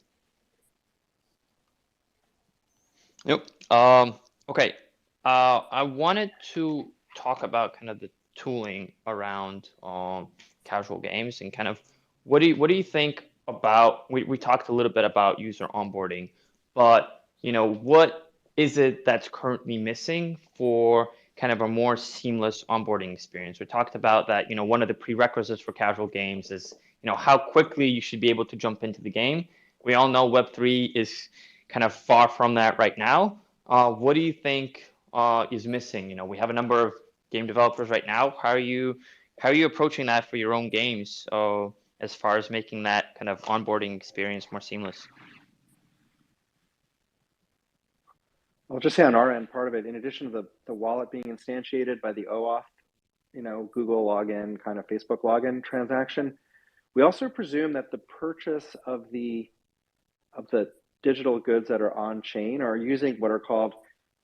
Nope. Okay. I wanted to talk about kind of the tooling around casual games and kind of what do you think about? We talked a little bit about user onboarding, but what is it that's currently missing for kind of a more seamless onboarding experience? We talked about that. One of the prerequisites for casual games is how quickly you should be able to jump into the game. We all know Web3 is kind of far from that right now. What do you think is missing? We have a number of game developers right now. How are you approaching that for your own games as far as making that kind of onboarding experience more seamless? I'll just say on our end, part of it, in addition to the wallet being instantiated by the OAuth, Google login, kind of Facebook login transaction, we also presume that the purchase of the digital goods that are on chain are using what are called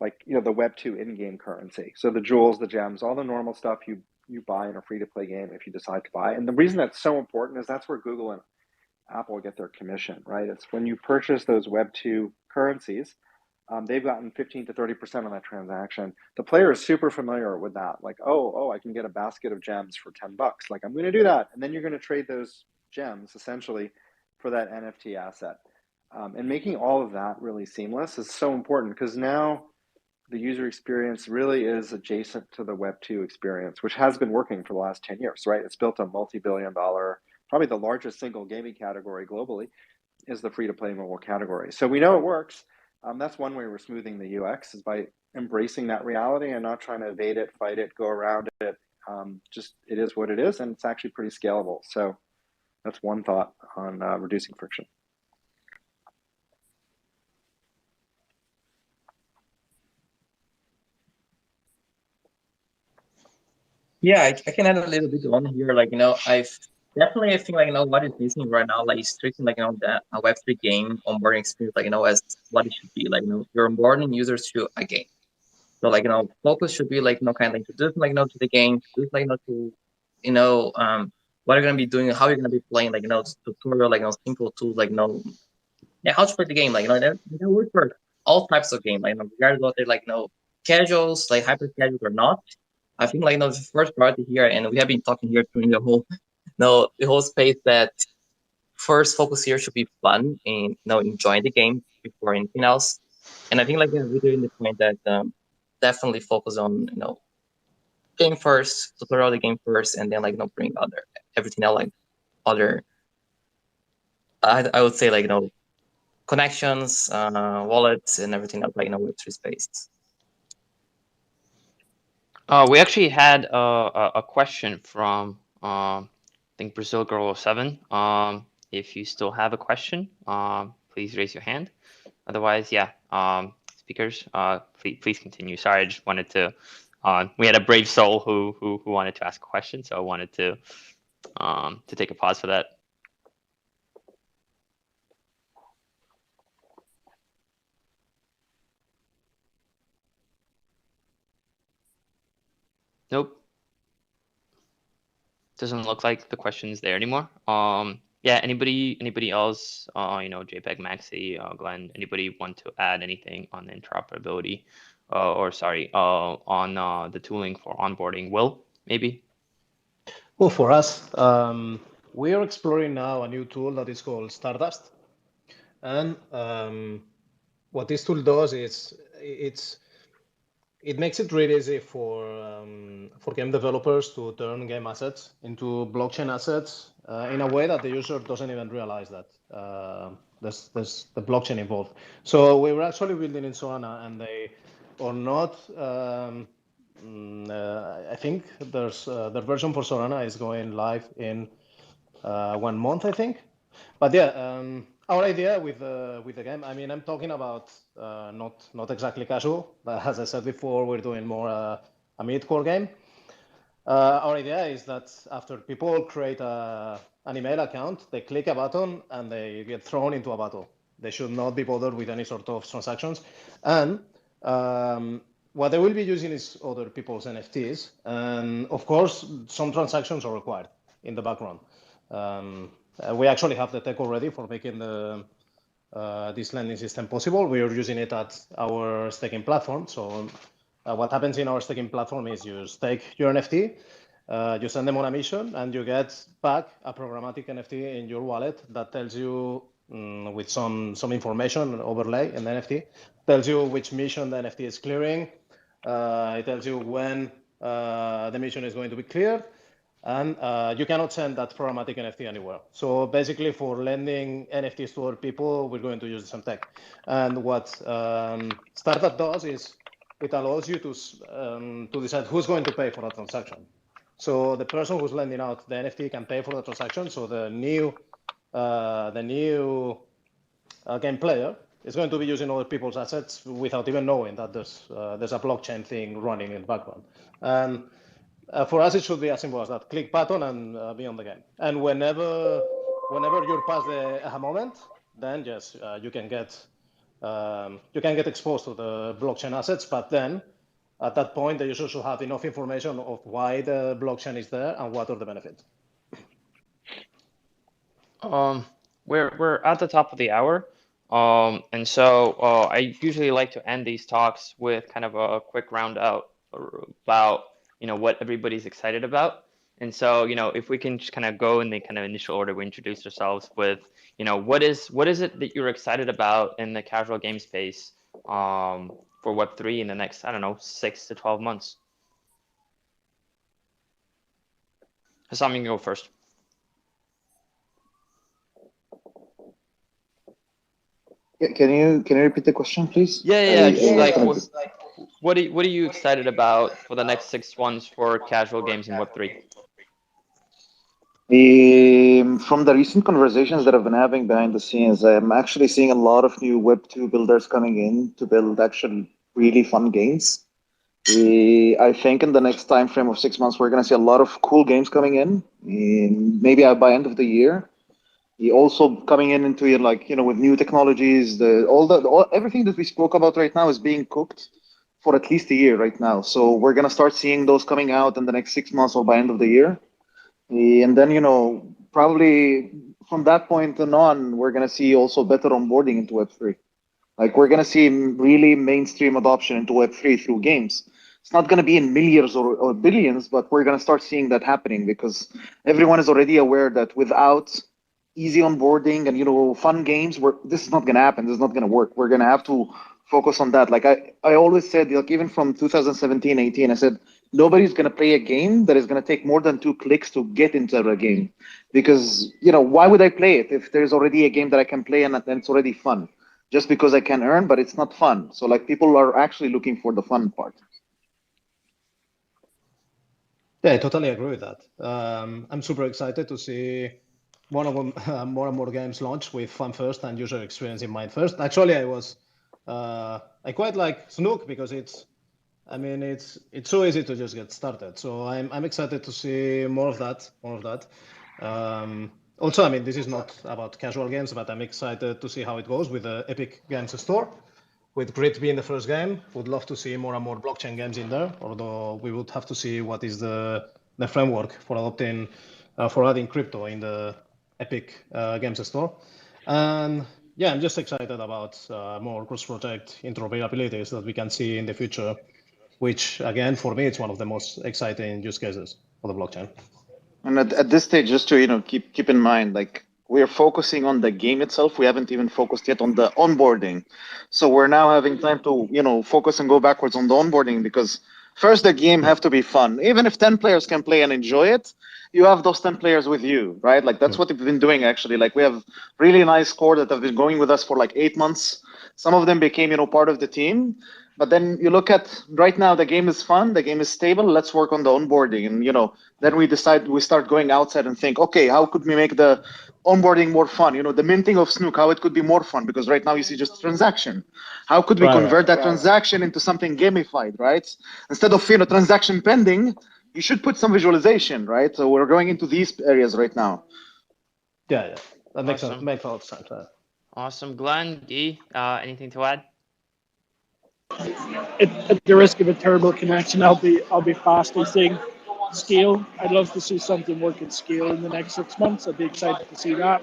the Web2 in-game currency. So the jewels, the gems, all the normal stuff you buy in a free-to-play game if you decide to buy. And the reason that's so important is that's where Google and Apple get their commission, right? It's when you purchase those Web2 currencies, they've gotten 15 to 30% on that transaction. The player is super familiar with that. Like, oh, I can get a basket of gems for $10. Like, I'm going to do that. And then you're going to trade those gems essentially for that NFT asset. And making all of that really seamless is so important because now the user experience really is adjacent to the Web2 experience, which has been working for the last 10 years, right? It's built a multi-billion-dollar, probably the largest single gaming category globally is the free-to-play mobile category. So we know it works. That's one way we're smoothing the UX is by embracing that reality and not trying to evade it, fight it, go around it. Just it is what it is, and it's actually pretty scalable. So that's one thought on reducing friction. Yeah, I can add a little bit on here. I think what is missing right now, is strictly that a Web3 game onboarding experience, as what it should be. You're onboarding users to a game. So focus should be kind of introducing to the game, to what you're gonna be doing, how you're gonna be playing, tutorial, simple tools, how to play the game, that works for all types of game, regardless of they're casuals, hyper casuals or not. I think the first priority here, and we have been talking here during the whole the whole space, that first focus here should be fun and enjoying the game before anything else. And I think we're doing the point that definitely focus on game first, tutorial the game first, and then bring everything else, other I would say connections, wallets, and everything else Web3 space. We actually had a question from I think Brazil Girl 07. If you still have a question, please raise your hand. Otherwise, yeah, speakers, please continue. Sorry, I just wanted to. We had a brave soul who wanted to ask a question, so I wanted to take a pause for that. Nope. Doesn't look like the question's there anymore. Yeah, anybody else, JPEG, Maxi, Glenn, anybody want to add anything on the interoperability, on the tooling for onboarding? Will, maybe? Well, for us, we are exploring now a new tool that is called Stardust. And what this tool does is it makes it really easy for game developers to turn game assets into blockchain assets in a way that the user doesn't even realize that there's the blockchain involved. So we were actually building in Solana, and they are not. I think there's the version for Solana is going live in 1 month, I think. But yeah, our idea with the game, I mean, I'm talking about not exactly casual, but as I said before, we're doing more mid-core game. Our idea is that after people create an email account, they click a button and they get thrown into a battle. They should not be bothered with any sort of transactions. And what they will be using is other people's NFTs. And of course, some transactions are required in the background. We actually have the tech already for making this lending system possible. We are using it at our staking platform. So what happens in our staking platform is you stake your NFT, you send them on a mission, and you get back a programmatic NFT in your wallet that tells you, with some information overlay in the NFT, tells you which mission the NFT is clearing. It tells you when the mission is going to be cleared, and you cannot send that programmatic NFT anywhere. So basically, for lending NFTs to other people, we're going to use the same tech. And what Startup does is it allows you to decide who's going to pay for a transaction. So the person who's lending out the NFT can pay for the transaction. So the new game player is going to be using other people's assets without even knowing that there's a blockchain thing running in the background. And for us, it should be as simple as that: click button and be on the game. And whenever you're past the aha moment, then yes, you can get exposed to the blockchain assets. But then, at that point, the user should have enough information of why the blockchain is there and what are the benefits. We're at the top of the hour, and so I usually like to end these talks with kind of a quick roundout about what everybody's excited about. And so if we can just kind of go in the kind of initial order, we introduce ourselves with what is it that you're excited about in the casual game space for Web3 in the next 6 to 12 months. Hassam, you can go first. Can you repeat the question, please? Yeah. Just what are you excited about for the next 6 months for casual games in Web3? From the recent conversations that I've been having behind the scenes, I'm actually seeing a lot of new Web2 builders coming in to build actually really fun games. I think in the next time frame of 6 months, we're going to see a lot of cool games coming in, maybe by end of the year. Also coming into it, with new technologies, everything that we spoke about right now is being cooked for at least a year right now. So we're going to start seeing those coming out in the next 6 months or by end of the year. And then, probably from that point on, we're going to see also better onboarding into Web3. We're going to see really mainstream adoption into Web3 through games. It's not going to be in millions or billions, but we're going to start seeing that happening because everyone is already aware that without easy onboarding and fun games, this is not going to happen. This is not going to work. We're going to have to focus on that. I always said, even from 2017, 18, I said nobody's going to play a game that is going to take more than 2 clicks to get into a game, because why would I play it if there's already a game that I can play and it's already fun? Just because I can earn, but it's not fun. So people are actually looking for the fun part. Yeah, I totally agree with that. I'm super excited to see more and more games launch with fun first and user experience in mind first. Actually, I quite like Snook because it's so easy to just get started. So I'm excited to see more of that. Also, this is not about casual games, but I'm excited to see how it goes with the Epic Games Store. With Grid being the first game, would love to see more and more blockchain games in there, although we would have to see what is the framework for adding crypto in the Epic Games Store. And yeah, I'm just excited about more cross-project interoperabilities that we can see in the future, which again, for me, it's one of the most exciting use cases for the blockchain. And at this stage, just to keep in mind, we are focusing on the game itself. We haven't even focused yet on the onboarding. So we're now having time to focus and go backwards on the onboarding, because first the game have to be fun. Even if 10 players can play and enjoy it, you have those 10 players with you, right? That's what we've been doing actually. We have really nice core that have been going with us for 8 months. Some of them became part of the team. But then you look at right now, the game is fun, the game is stable. Let's work on the onboarding, and then we start going outside and think, okay, how could we make the onboarding more fun? The minting of Snook, how it could be more fun, because right now you see just transaction. How could we convert that transaction into something gamified, right? Instead of transaction pending, you should put some visualization, right? So we're going into these areas right now. Yeah, that makes sense. Makes a lot of sense. Awesome, Glenn, Guy, anything to add? At the risk of a terrible connection, I'll be fastly saying scale. I'd love to see something work at scale in the next 6 months. I'd be excited to see that.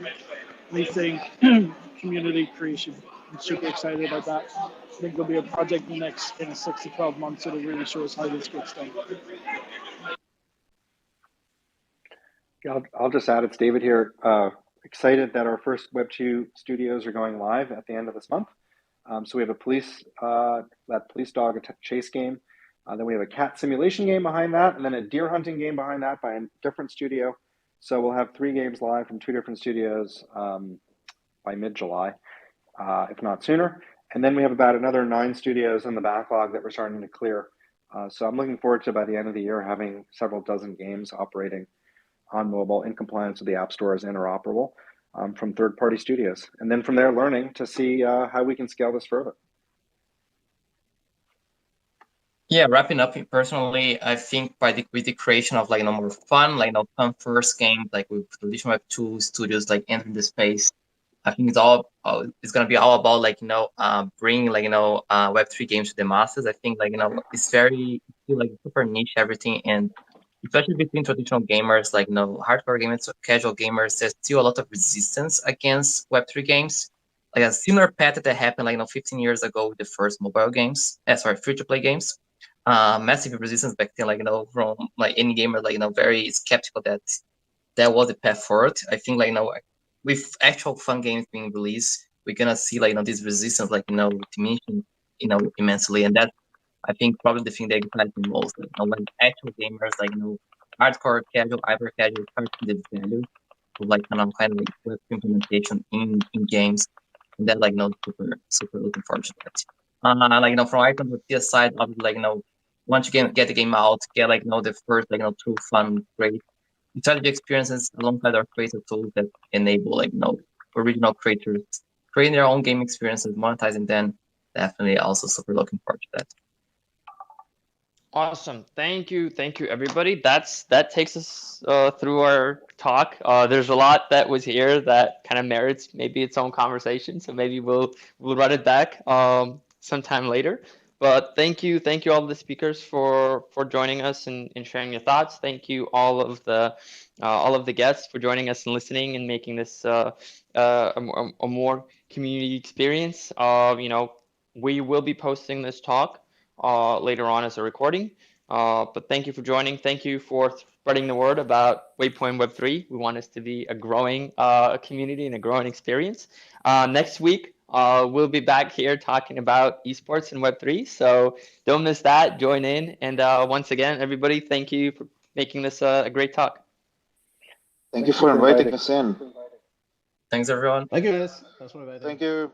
We think community creation. I'm super excited about that. I think there'll be a project in the next 6 to 12 months that'll really show us how this gets done. Yeah, I'll just add, it's David here. Excited that our first Web2 studios are going live at the end of this month. So we have a police dog chase game. Then we have a cat simulation game behind that, and then a deer hunting game behind that by a different studio. So we'll have 3 games live from 2 different studios by mid-July, if not sooner. And then we have about another 9 studios in the backlog that we're starting to clear. So I'm looking forward to, by the end of the year, having several dozen games operating on mobile in compliance with the App Store as interoperable from third-party studios. And then from there, learning to see how we can scale this further. Yeah, wrapping up, personally, I think with the creation of more fun, fun first games, with traditional Web2 studios entering the space, I think it's gonna be all about bringing Web3 games to the masses. I think it's very super niche everything, and especially between traditional gamers hardcore gamers, casual gamers, there's still a lot of resistance against Web3 games. A similar path that happened 15 years ago with the first mobile games, free-to-play games. Massive resistance back then, from any gamer, very skeptical that was the path forward. I think with actual fun games being released, we're gonna see this resistance diminishing immensely, and that's I think probably the thing that excites me most. When actual gamers hardcore casual, hyper casual start to the value of kind of web implementation in games, and then super looking forward to that. From items PS side, obviously once you get the game out, get the first true fun, great strategy experiences alongside our creative tools that enable original creators creating their own game experiences, monetizing them. Definitely also super looking forward to that. Awesome. Thank you, everybody. That takes us through our talk. There's a lot that was here that kind of merits maybe its own conversation. So maybe we'll run it back sometime later. But thank you all the speakers for joining us and sharing your thoughts. Thank you all of the guests for joining us and listening and making this a more community experience. We will be posting this talk later on as a recording. But thank you for joining. Thank you for spreading the word about Waypoint Web3. We want this to be a growing community and a growing experience. Next week, we'll be back here talking about esports and Web3. So don't miss that. Join in. And once again, everybody, thank you for making this a great talk. Thank you for inviting us in. Thanks, everyone. Thank you, guys. Thanks for inviting. Thank you.